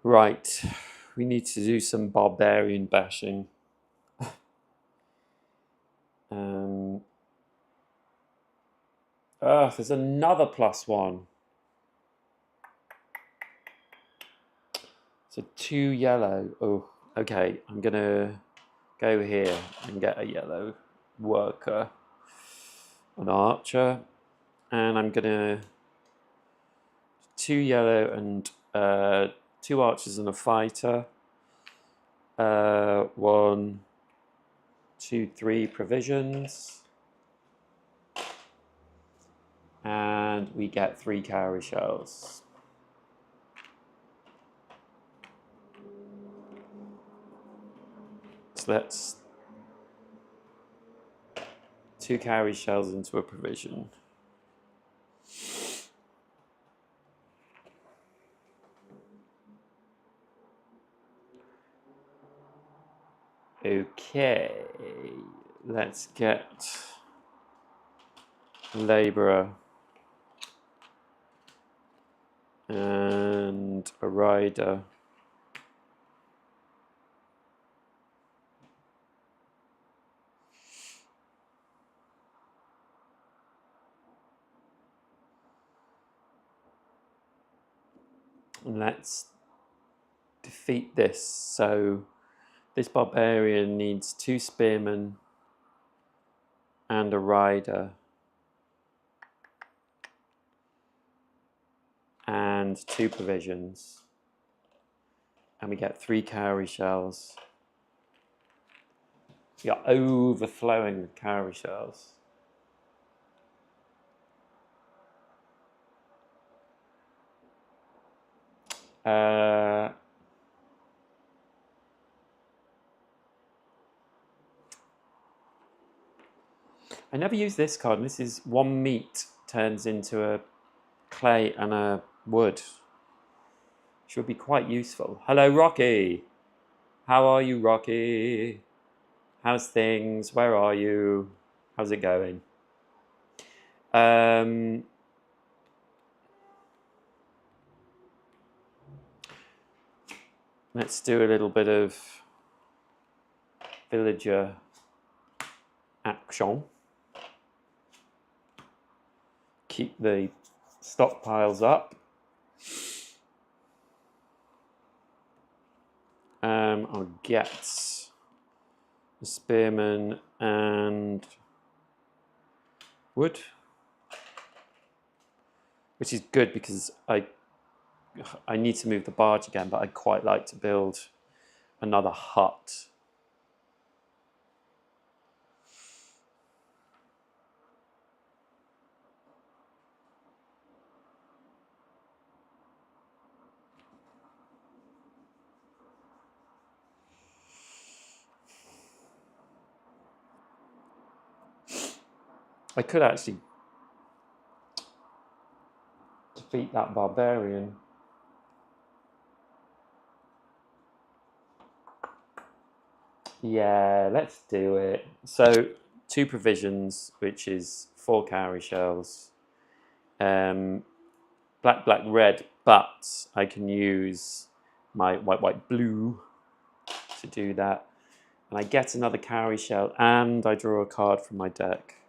Right, we need to do some barbarian bashing. There's another +1. So 2 yellow. Oh, okay. I'm gonna go here and get a yellow worker, an archer, and I'm gonna 2 yellow and 2 archers and a fighter. 1, 2, 3 provisions. And we get 3 cowrie shells. So that's 2 cowrie shells into a provision. Okay, let's get labourer and a rider. And let's defeat this. So this barbarian needs 2 spearmen and a rider and 2 provisions, and we get 3 cowrie shells. We are overflowing with cowrie shells. I never use this card. This is 1 meat turns into a clay and a wood. which would be quite useful. Hello, Rocky. How are you, Rocky? How's things? Where are you? How's it going? Let's do a little bit of villager action. Keep the stockpiles up. I'll get the spearman and wood, which is good because I need to move the barge again, but I'd quite like to build another hut. I could actually defeat that barbarian. Yeah, let's do it. So 2 provisions, which is 4 cowrie shells. Black, black, red, but I can use my white, white, blue to do that. And I get another cowrie shell and I draw a card from my deck.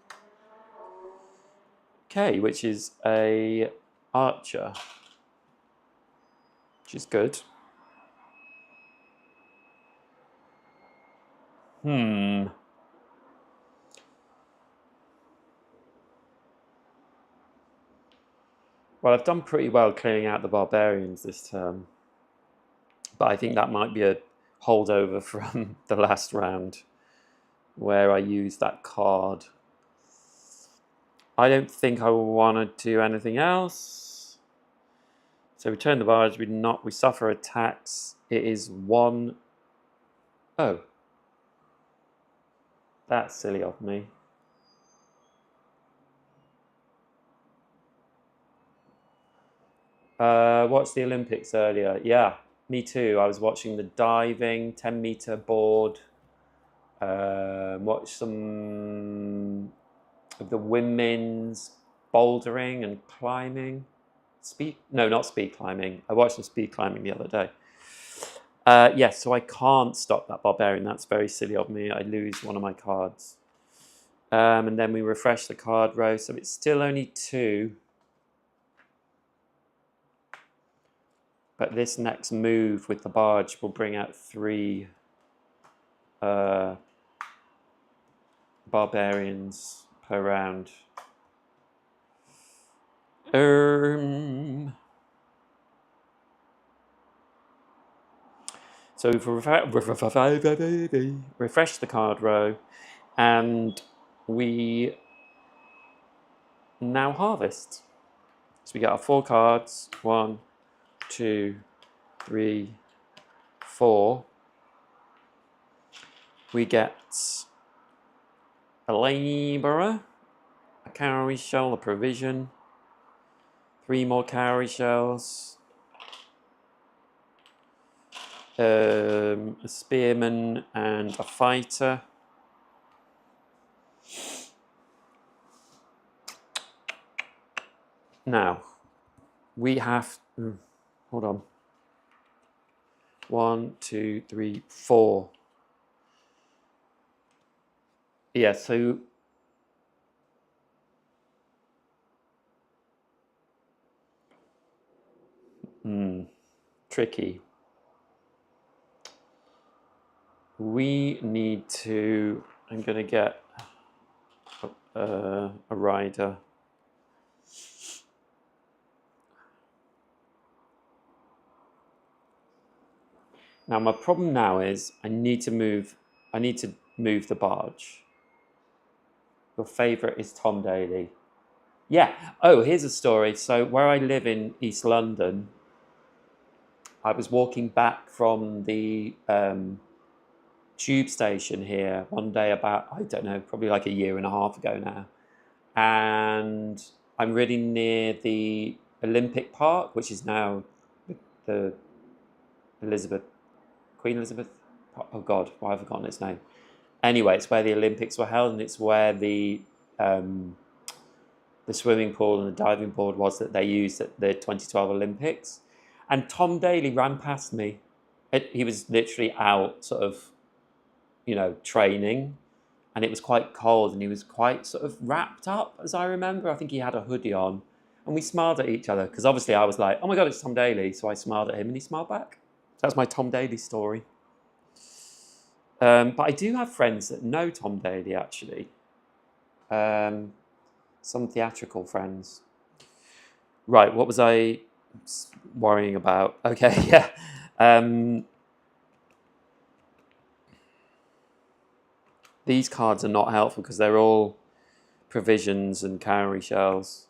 Okay, which is a archer, which is good. Well, I've done pretty well clearing out the barbarians this term, but I think that might be a holdover from the last round where I used that card. I don't think I want to do anything else. So we turn the barge, we suffer attacks. It is 1. Oh. That's silly of me. Watched the Olympics earlier. Yeah, me too. I was watching the diving, 10-meter board. Watched some of the women's bouldering and climbing. Not speed climbing. I watched some speed climbing the other day. Yes, so I can't stop that barbarian. That's very silly of me. I lose one of my cards. And then we refresh the card row, so it's still only 2. But this next move with the barge will bring out 3 barbarians per round. So we've refresh the card row, and we now harvest. So we get our 4 cards. 1, 2, 3, 4. We get a labourer, a cowrie shell, a provision, 3 more cowrie shells, a spearman and a fighter. Now, we have, hold on, 1, 2, 3, 4. Yeah, so tricky. We need to, I'm going to get a rider. Now my problem now is I need to move the barge. Your favourite is Tom Daly. Yeah. Oh, here's a story. So where I live in East London, I was walking back from the tube station here one day about, I don't know, probably like a year and a half ago now. And I'm really near the Olympic Park, which is now the Elizabeth, Queen Elizabeth. Oh God, why have I forgotten its name? Anyway, it's where the Olympics were held, and it's where the swimming pool and the diving board was that they used at the 2012 Olympics. And Tom Daley ran past me. He was literally out, sort of, training, and it was quite cold, and he was quite sort of wrapped up, as I remember. I think he had a hoodie on, and we smiled at each other because obviously I was like, "Oh my God, it's Tom Daley!" So I smiled at him, and he smiled back. So that's my Tom Daley story. But I do have friends that know Tom Daley actually. Some theatrical friends. Right, what was I worrying about? Okay, yeah. These cards are not helpful because they're all provisions and cowrie shells.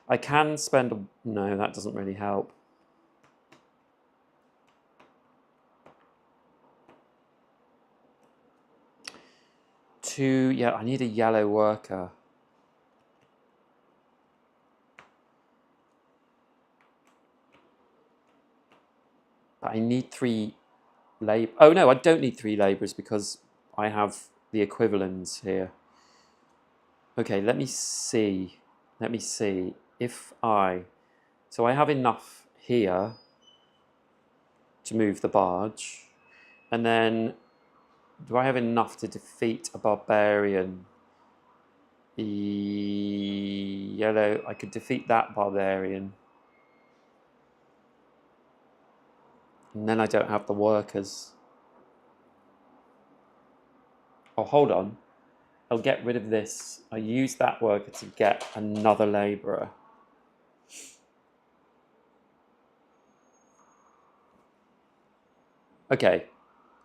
I can spend... No, that doesn't really help. Yeah, I need a yellow worker. But I need 3 labor. Oh no, I don't need 3 laborers because I have the equivalents here. Okay, let me see. Let me see if so I have enough here to move the barge, and then do I have enough to defeat a barbarian? Yellow, I could defeat that barbarian. And then I don't have the workers. Oh, hold on. I'll get rid of this. I use that worker to get another labourer. Okay,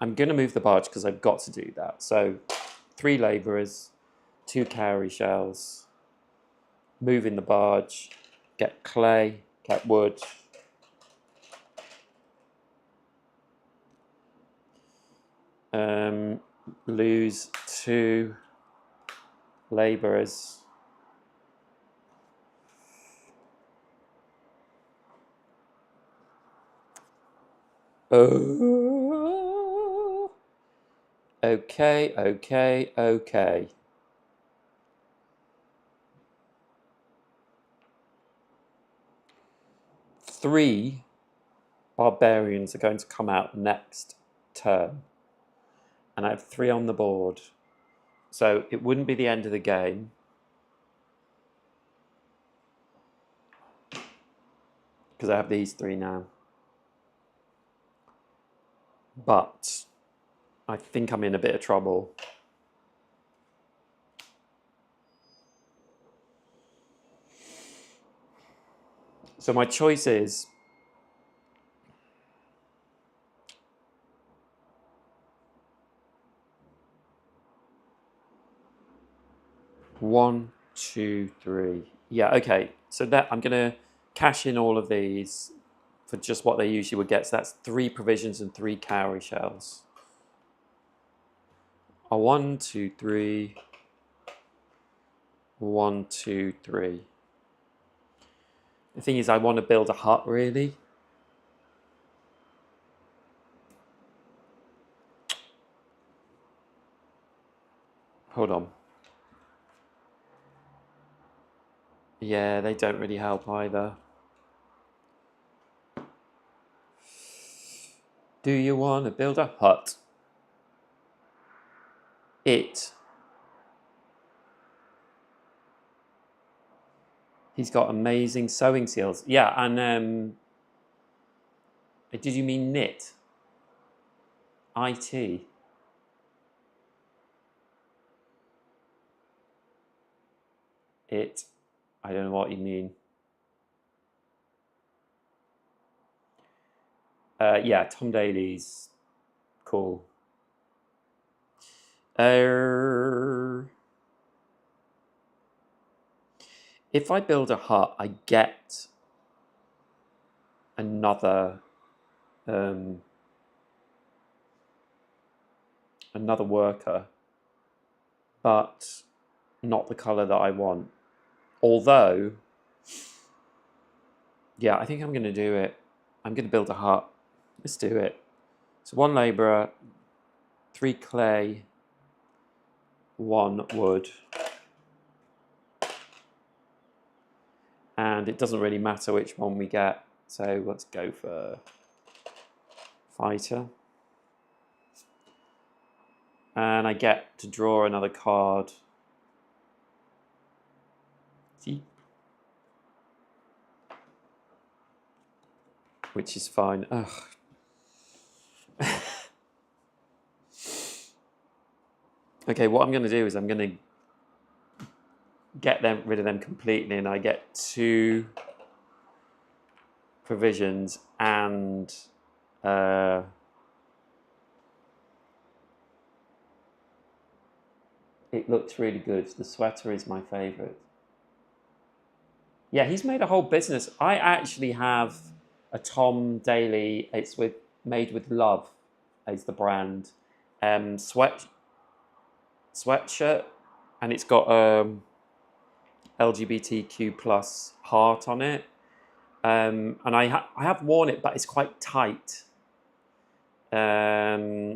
I'm going to move the barge because I've got to do that. So 3 labourers, 2 cowrie shells, move in the barge, get clay, get wood. Lose 2 labourers. Oh. Okay, okay, okay. Three barbarians are going to come out next turn. And I have 3 on the board. So it wouldn't be the end of the game. Because I have these 3 now. But I think I'm in a bit of trouble. So my choice is one, 2, 3. Yeah, okay. So that I'm gonna cash in all of these for just what they usually would get. So that's 3 provisions and 3 cowrie shells. A 1, 2, 3. 1, 2, 3. The thing is, I want to build a hut, really. Hold on. Yeah, they don't really help either. Do you want to build a hut? He's got amazing sewing skills. Yeah, and did you mean knit? IT. I don't know what you mean. Yeah, Tom Daley's cool. If I build a hut, I get another worker, but not the color that I want. Although, yeah, I think I'm going to do it. I'm going to build a hut. Let's do it. So 1 labourer, 3 clay, 1 wood. And it doesn't really matter which one we get. So let's go for fighter. And I get to draw another card. See? Which is fine. Ugh. Okay, what I'm going to do is I'm going to get rid of them completely, and I get 2 provisions and it looks really good. The sweater is my favourite. Yeah, he's made a whole business. I actually have a Tom Daly. It's Made with Love, is the brand. Sweatshirt, and it's got LGBTQ plus heart on it. And I have worn it, but it's quite tight.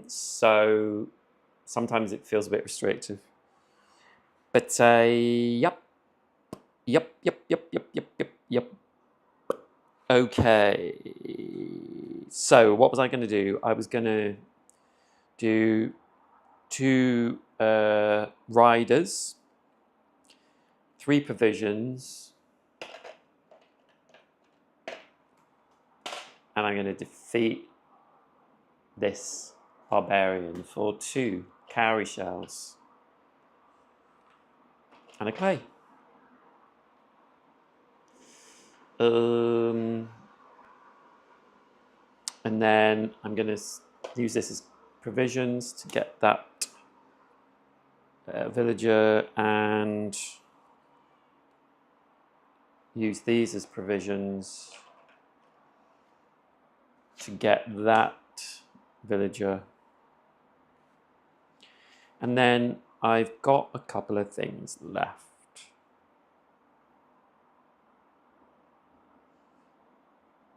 So sometimes it feels a bit restrictive. But yep. Okay. So what was I going to do? I was going to do 2 riders, 3 provisions, and I'm going to defeat this barbarian for 2 cowrie shells and a clay. And then I'm going to use this as provisions to get that villager, and use these as provisions to get that villager. And then I've got a couple of things left.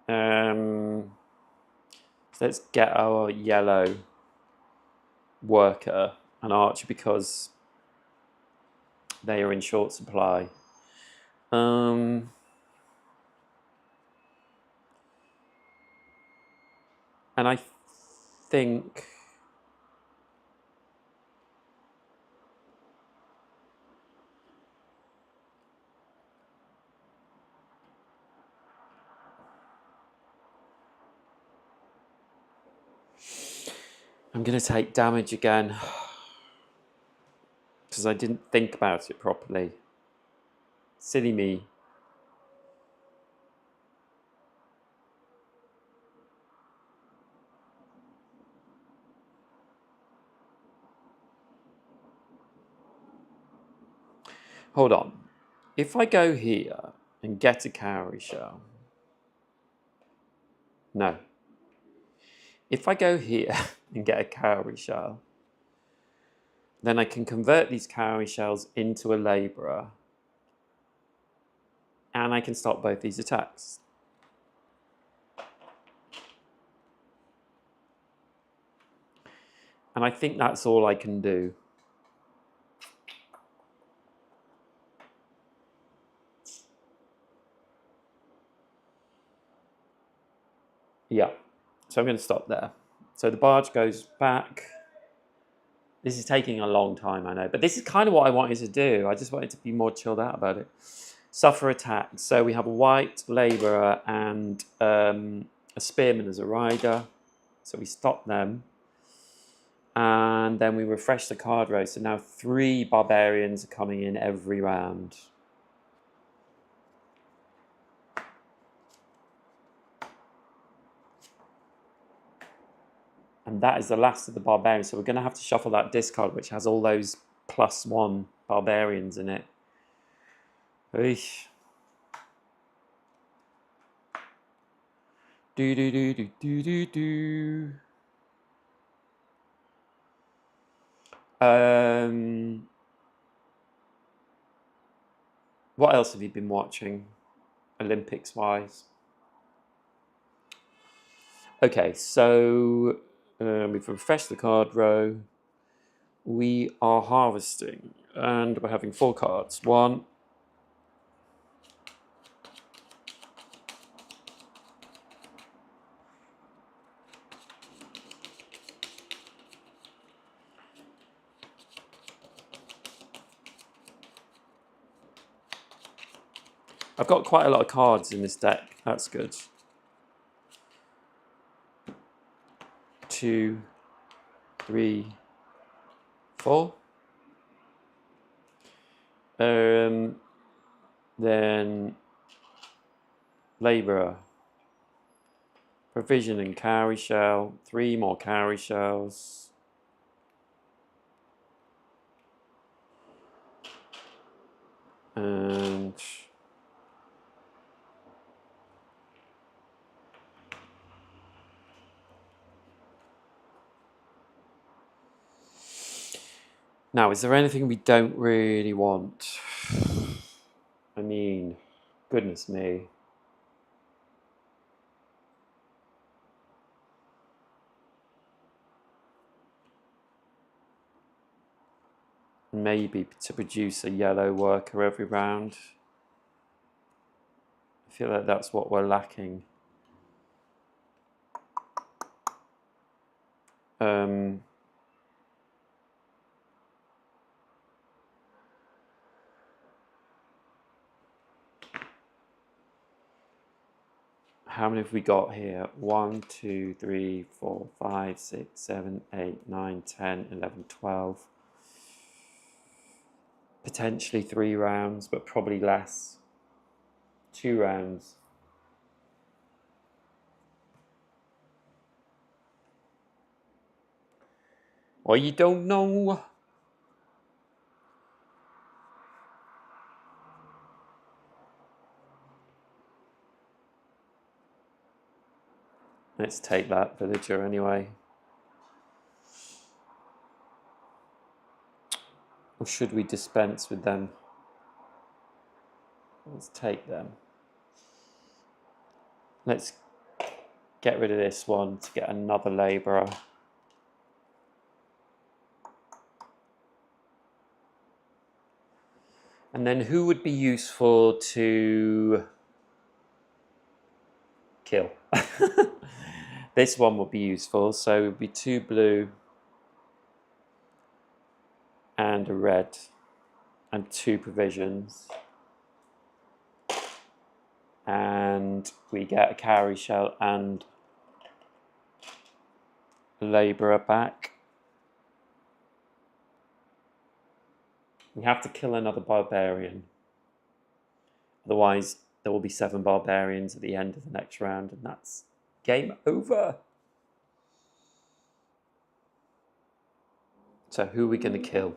So let's get our yellow worker and archer, because they are in short supply. And I think I'm going to take damage again, because I didn't think about it properly. Silly me. Hold on. If I go here and get a cowrie shell... No. If I go here and get a cowrie shell, then I can convert these cowrie shells into a labourer, and I can stop both these attacks. And I think that's all I can do. Yeah, so I'm going to stop there. So the barge goes back. This is taking a long time, I know, but this is kind of what I wanted to do. I just wanted to be more chilled out about it. Suffer attacks. So we have a white labourer and a spearman as a rider. So we stop them. And then we refresh the card row. So now 3 barbarians are coming in every round. And that is the last of the barbarians. So we're going to have to shuffle that discard, which has all those +1 barbarians in it. Eesh. Do do do do do do do. What else have you been watching, Olympics wise? Okay, so we've refreshed the card row. We are harvesting, and we're having 4 cards. 1, I've got quite a lot of cards in this deck. That's good. 2, 3, 4. Then labourer, provision and cowrie shell. 3 more cowrie shells. And now, is there anything we don't really want? I mean, goodness me. Maybe to produce a yellow worker every round. I feel like that's what we're lacking. How many have we got here? 1, 2, 3, 4, 5, 6, 7, 8, 9, 10, 11, 12. Potentially 3 rounds, but probably less. 2 rounds. Well, you don't know. Let's take that villager anyway. Or should we dispense with them? Let's take them. Let's get rid of this one to get another labourer. And then who would be useful to kill? This one would be useful, so it would be 2 blue and a red and 2 provisions. And we get a cowrie shell and a labourer back. We have to kill another barbarian. Otherwise, there will be 7 barbarians at the end of the next round, and that's game over. So who are we going to kill?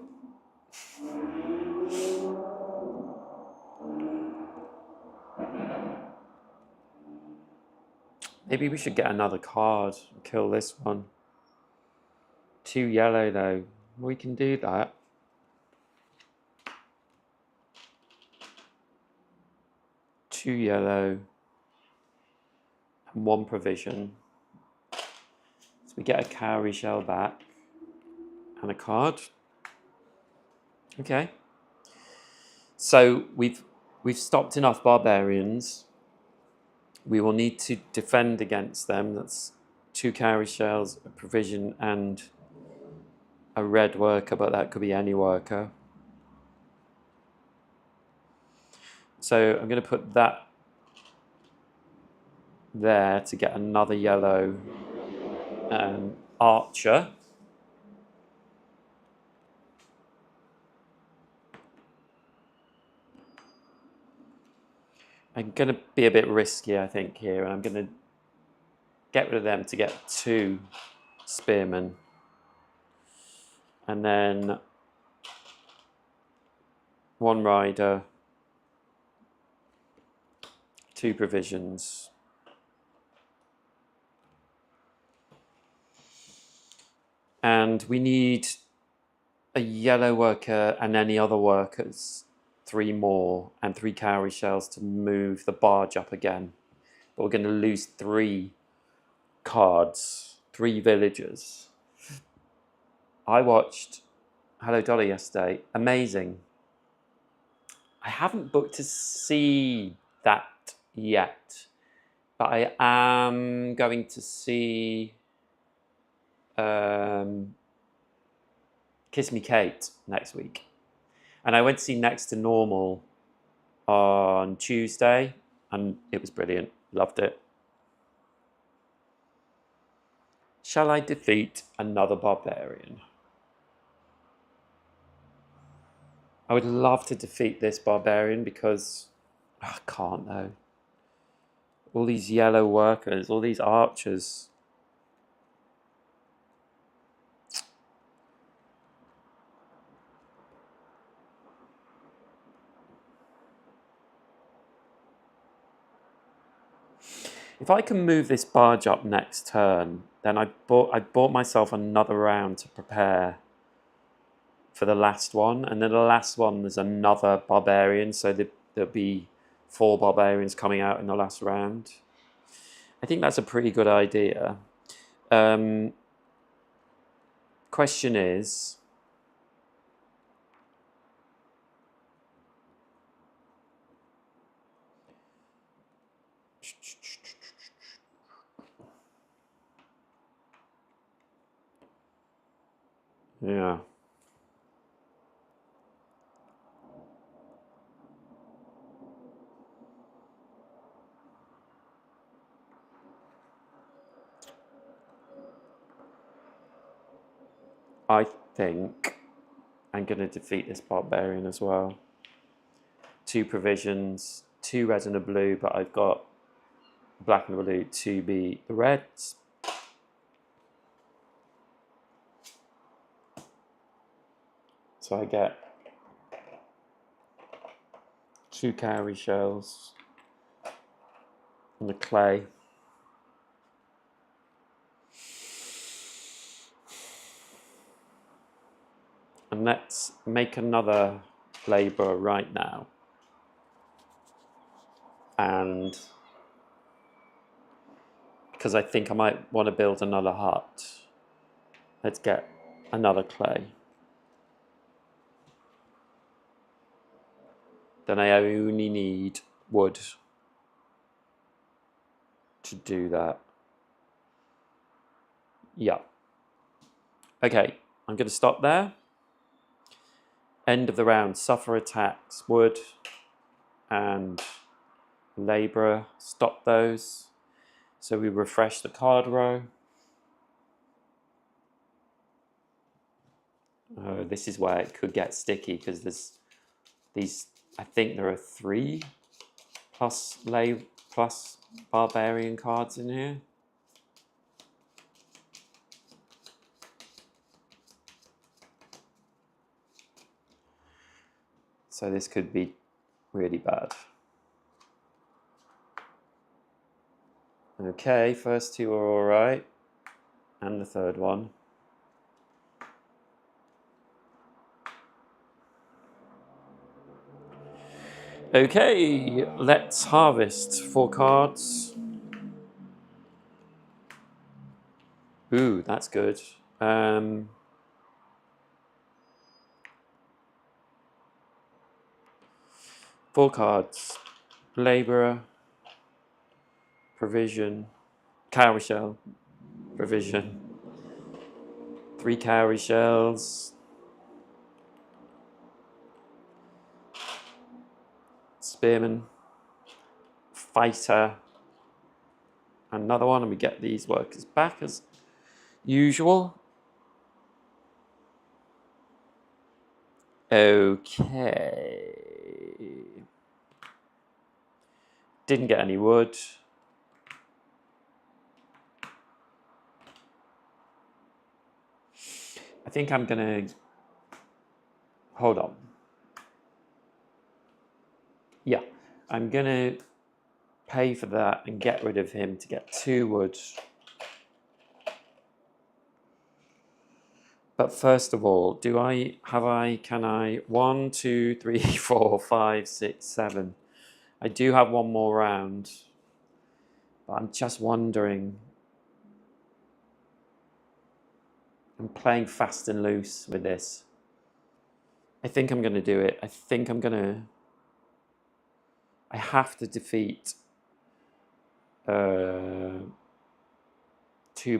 Maybe we should get another card and kill this one. 2 yellow though. We can do that. 2 yellow and 1 provision. So we get a cowrie shell back and a card. Okay. So we've stopped enough barbarians. We will need to defend against them. That's 2 cowrie shells, a provision, and a red worker, but that could be any worker. So I'm going to put that there to get another yellow archer. I'm going to be a bit risky, I think, here, and I'm going to get rid of them to get 2 spearmen. And then 1 rider, 2 provisions. And we need a yellow worker and any other workers. 3 more and 3 cowrie shells to move the barge up again. But we're going to lose 3 cards, 3 villagers. I watched Hello Dolly yesterday. Amazing. I haven't booked to see that yet, but I am going to see Kiss Me Kate next week. And I went to see Next to Normal on Tuesday, and it was brilliant. Loved it. Shall I defeat another barbarian? I would love to defeat this barbarian because I can't though. All these yellow workers, all these archers. If I can move this barge up next turn, then I bought myself another round to prepare for the last one, and then the last one there's another barbarian, so there'll be 4 barbarians coming out in the last round. I think that's a pretty good idea. Question is, yeah. I think I'm going to defeat this barbarian as well. 2 provisions, 2 red and a blue, but I've got black and blue to be the reds. So I get 2 cowrie shells on the clay. And let's make another labourer right now. And because I think I might want to build another hut, let's get another clay. Then I only need wood to do that. Yeah. Okay, I'm going to stop there. End of the round, suffer attacks, wood and labourer, stop those. So we refresh the card row. Oh, this is where it could get sticky because there's these, I think there are 3 plus barbarian cards in here. So this could be really bad. Okay, first 2 are all right, and the third one. Okay, let's harvest 4 cards. Ooh, that's good. 4 cards. Labourer, provision, cowrie shell, provision. 3 cowrie shells. Spearman, fighter, another one, and we get these workers back as usual. Okay. Didn't get any wood. I think I'm gonna hold on. Yeah, I'm gonna pay for that and get rid of him to get 2 wood. But first of all, can I 1, 2, 3, 4, 5, 6, 7. I do have 1 more round, but I'm just wondering I'm playing fast and loose with this. I think I'm going to do it. I think I'm going to... I have to defeat 2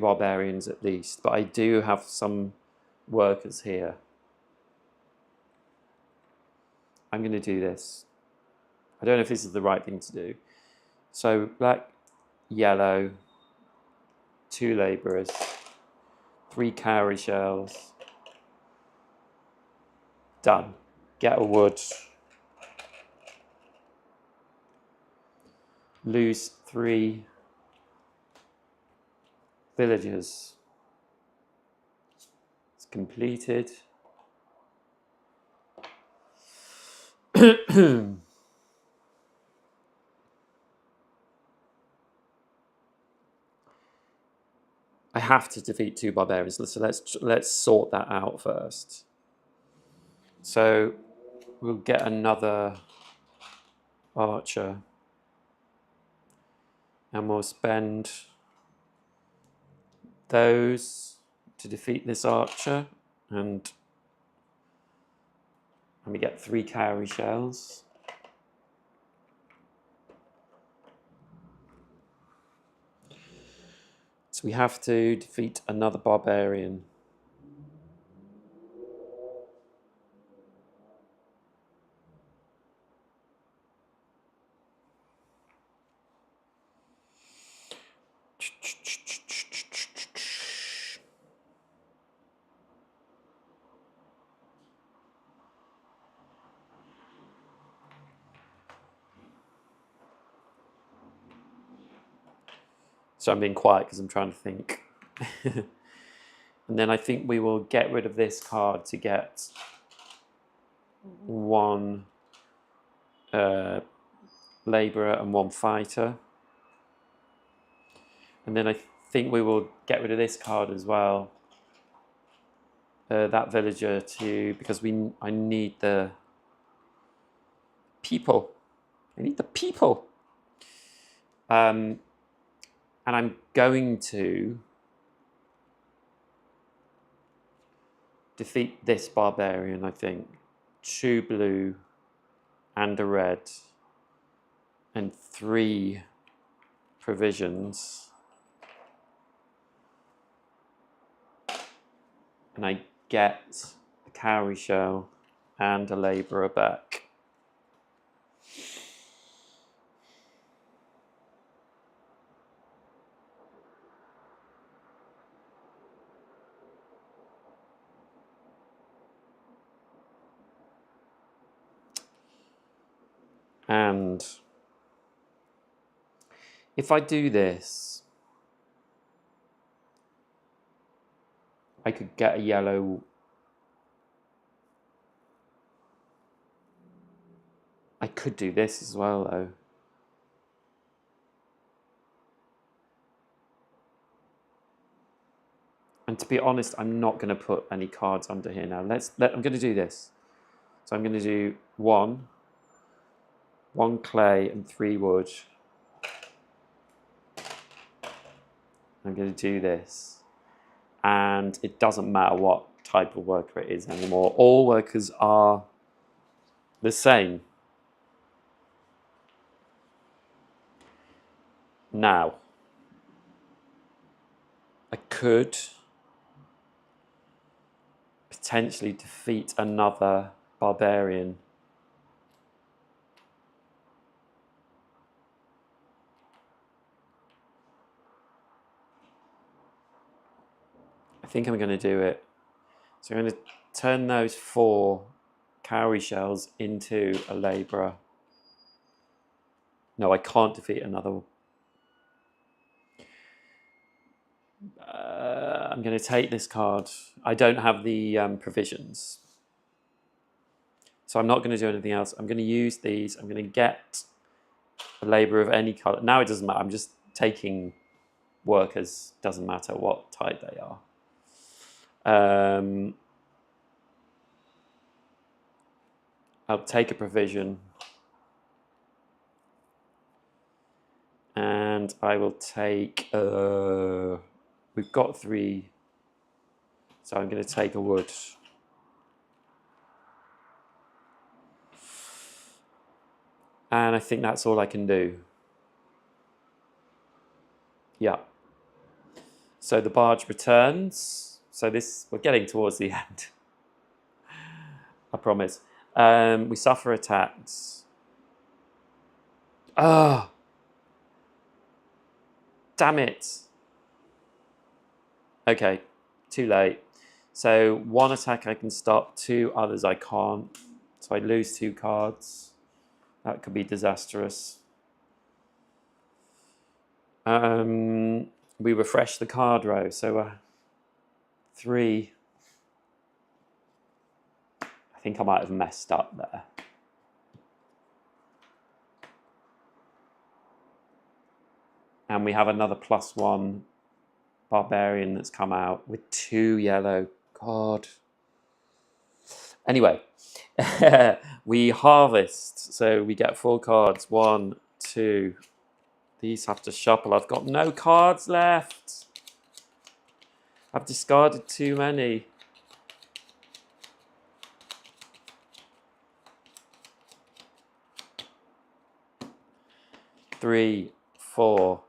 barbarians at least, but I do have some workers here. I'm going to do this. I don't know if this is the right thing to do. So black, yellow, 2 labourers, 3 cowrie shells. Done. Get a wood. Lose 3 villagers. It's completed. I have to defeat 2 barbarians, so let's sort that out first. So we'll get another archer, and we'll spend those to defeat this archer, and we get 3 cowrie shells. So we have to defeat another barbarian. So I'm being quiet because I'm trying to think. And then I think we will get rid of this card to get 1 labourer and 1 fighter. And then I think we will get rid of this card as well. That villager too, because I need the people. I need the people. And I'm going to defeat this barbarian, I think. 2 blue and a red and 3 provisions. And I get a cowrie shell and a labourer back. And if I do this, I could get a yellow. I could do this as well, though. And to be honest, I'm not going to put any cards under here now. I'm going to do this. So I'm going to do 1 clay and 3 wood. I'm going to do this. And it doesn't matter what type of worker it is anymore. All workers are the same. Now, I could potentially defeat another barbarian. I think I'm going to do it. So I'm going to turn those 4 cowrie shells into a labourer. No, I can't defeat another. I'm going to take this card. I don't have the provisions. So I'm not going to do anything else. I'm going to use these. I'm going to get a labourer of any colour. Now it doesn't matter. I'm just taking workers. Doesn't matter what type they are. I'll take a provision. And I will take... we've got 3 So I'm going to take a wood. And I think that's all I can do. Yeah. So the barge returns. So we're getting towards the end. I promise. We suffer attacks. Ah! Oh, damn it. Okay, too late. So one attack I can stop, 2 others I can't. So I lose 2 cards. That could be disastrous. We refresh the card row, so 3. I think I might have messed up there. And we have another +1 barbarian that's come out with 2 yellow. God. Anyway, we harvest. So we get 4 cards. 1, 2. These have to shuffle. I've got no cards left. I've discarded too many. Three, 4.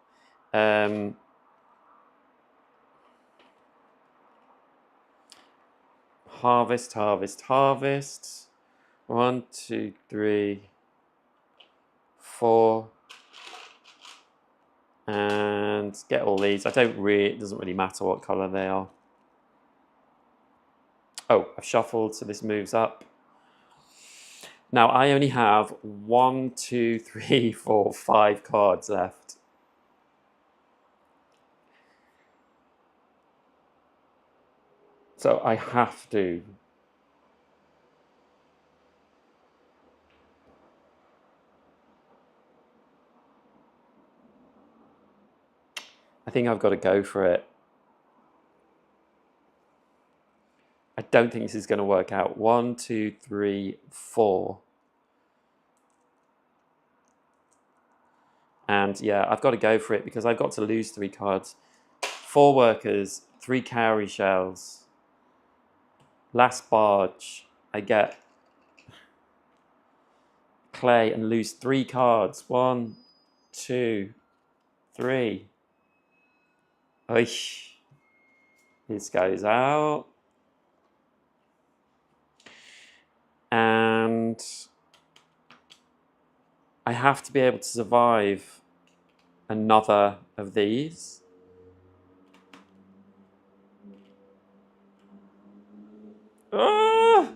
Harvest, harvest, harvest. 1, 2, 3, 4. And get all these. It doesn't really matter what colour they are. Oh, I've shuffled, so this moves up. Now I only have 1, 2, 3, 4, 5 cards left. So I have to. I think I've got to go for it. I don't think this is going to work out. 1, 2, 3, 4. And yeah, I've got to go for it because I've got to lose 3 cards. 4 workers, 3 cowrie shells. Last barge, I get clay and lose 3 cards. 1, 2, 3. Oish. This goes out. And I have to be able to survive another of these. Ah!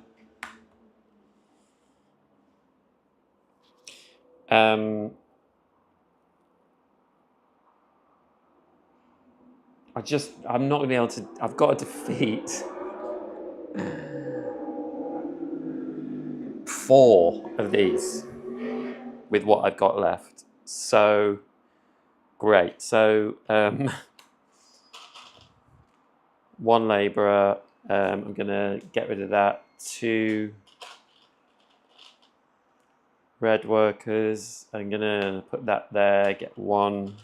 I'm not going to be able to, I've got to defeat 4 of these with what I've got left. So, great. So, 1 labourer, I'm going to get rid of that. 2 red workers, I'm going to put that there, get 1.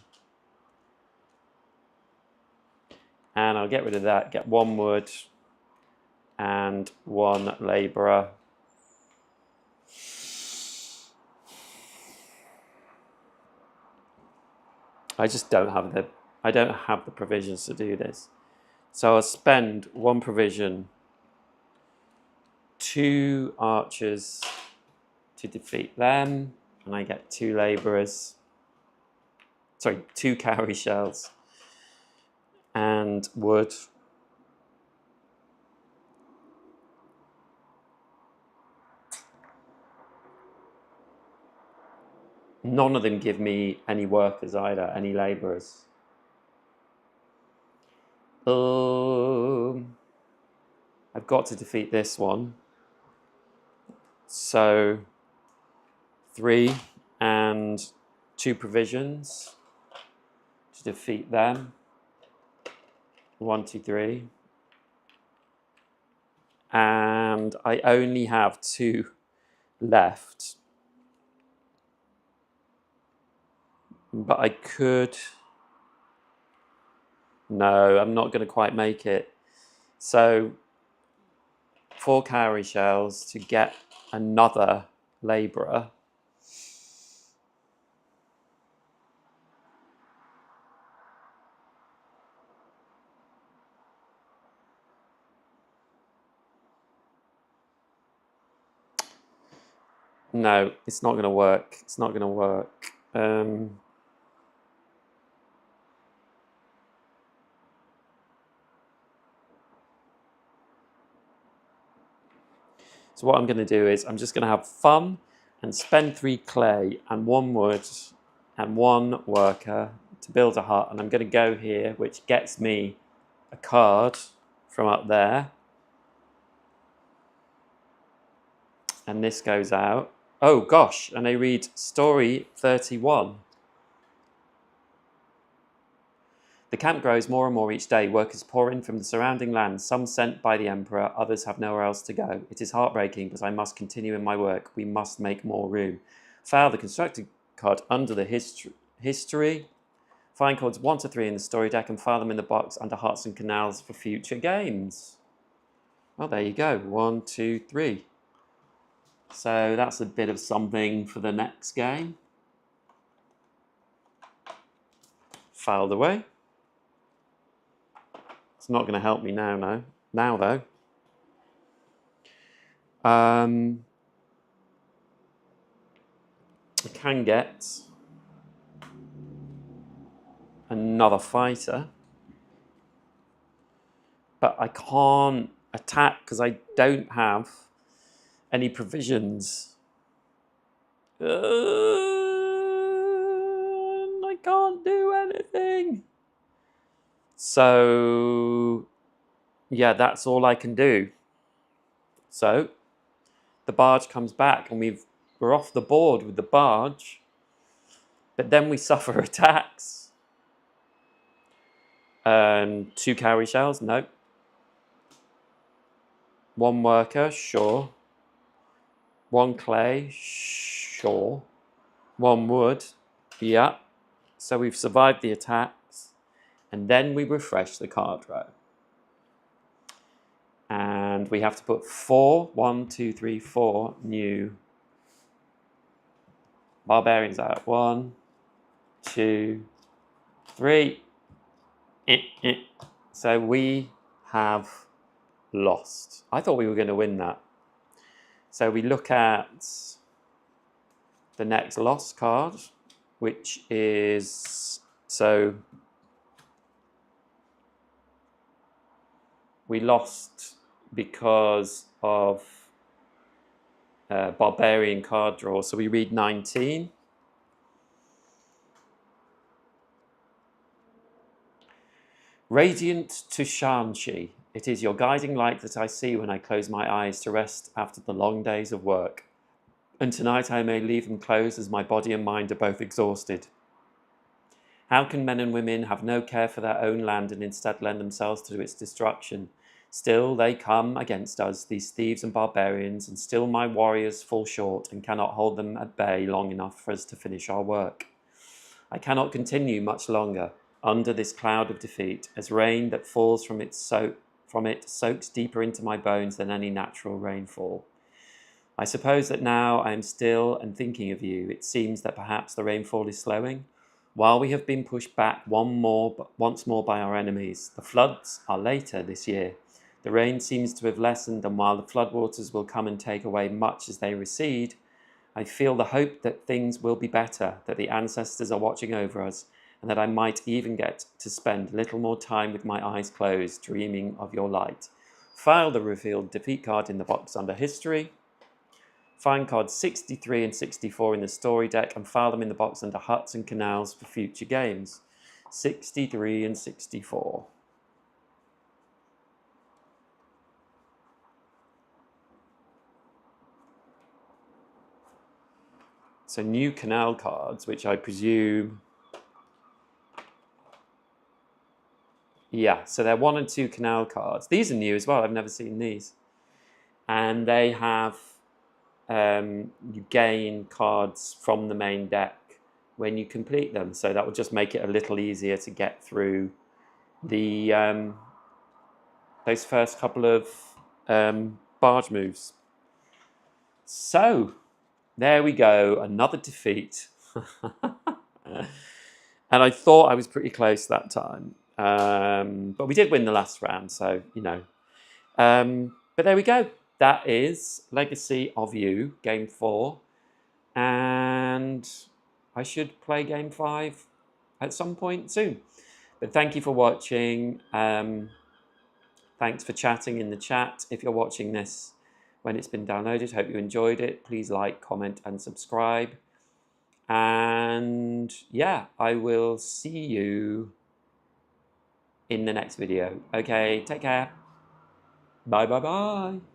And I'll get rid of that, get 1 wood and 1 labourer. I just don't have the provisions to do this. So I'll spend 1 provision, 2 archers to defeat them, and I get 2 labourers. Sorry, 2 cowrie shells and wood. None of them give me any workers either, any labourers. I've got to defeat this one. So 3 and 2 provisions to defeat them. 1, 2, 3. And I only have 2 left. But I could... No, I'm not going to quite make it. So 4 cowrie shells to get another labourer. No, it's not going to work. It's not going to work. So what I'm going to do is I'm just going to have fun and spend 3 clay and 1 wood and 1 worker to build a hut. And I'm going to go here, which gets me a card from up there. And this goes out. Oh gosh, and I read story 31. The camp grows more and more each day. Workers pour in from the surrounding lands, some sent by the emperor, others have nowhere else to go. It is heartbreaking, but I must continue in my work. We must make more room. File the constructed card under the history. Find cards 1 to 3 in the story deck and file them in the box under huts and canals for future games. Well, there you go. 1, 2, 3. So that's a bit of something for the next game. Filed away. It's not going to help me now though. I can get another fighter, but I can't attack because I don't have any provisions. I can't do anything. So, yeah, that's all I can do. So, the barge comes back and we're off the board with the barge, but then we suffer attacks. 2 cowrie shells, no. 1 worker, sure. 1 clay, sure. 1 wood, yeah. So we've survived the attacks. And then we refresh the card row. And we have to put 4, 1, 2, 3, 4 new barbarians out. 1, 2, 3. So we have lost. I thought we were going to win that. So we look at the next lost card, which is, so we lost because of barbarian card draw. So we read 19. Radiant to Shanxi, it is your guiding light that I see when I close my eyes to rest after the long days of work. And tonight I may leave them closed as my body and mind are both exhausted. How can men and women have no care for their own land and instead lend themselves to its destruction? Still they come against us, these thieves and barbarians, and still my warriors fall short and cannot hold them at bay long enough for us to finish our work. I cannot continue much longer under this cloud of defeat, as rain that falls from it soaks deeper into my bones than any natural rainfall. I suppose that now I am still and thinking of you. It seems that perhaps the rainfall is slowing. While we have been pushed back once more by our enemies, the floods are later this year. The rain seems to have lessened, and while the floodwaters will come and take away much as they recede, I feel the hope that things will be better, that the ancestors are watching over us, and that I might even get to spend a little more time with my eyes closed, dreaming of your light. File the revealed defeat card in the box under history. Find cards 63 and 64 in the story deck and file them in the box under huts and canals for future games. 63 and 64. So new canal cards, which I presume... Yeah, so they're 1 and 2 canal cards. These are new as well. I've never seen these. And they have... you gain cards from the main deck when you complete them. So that will just make it a little easier to get through the those first couple of barge moves. So there we go, another defeat. And I thought I was pretty close that time. But we did win the last round, so, you know. But there we go. That is Legacy of You, Game 4. And I should play Game 5 at some point soon. But thank you for watching. Thanks for chatting in the chat. If you're watching this when it's been downloaded, hope you enjoyed it. Please like, comment, and subscribe. And yeah, I will see you in the next video. Okay, take care. Bye, bye, bye.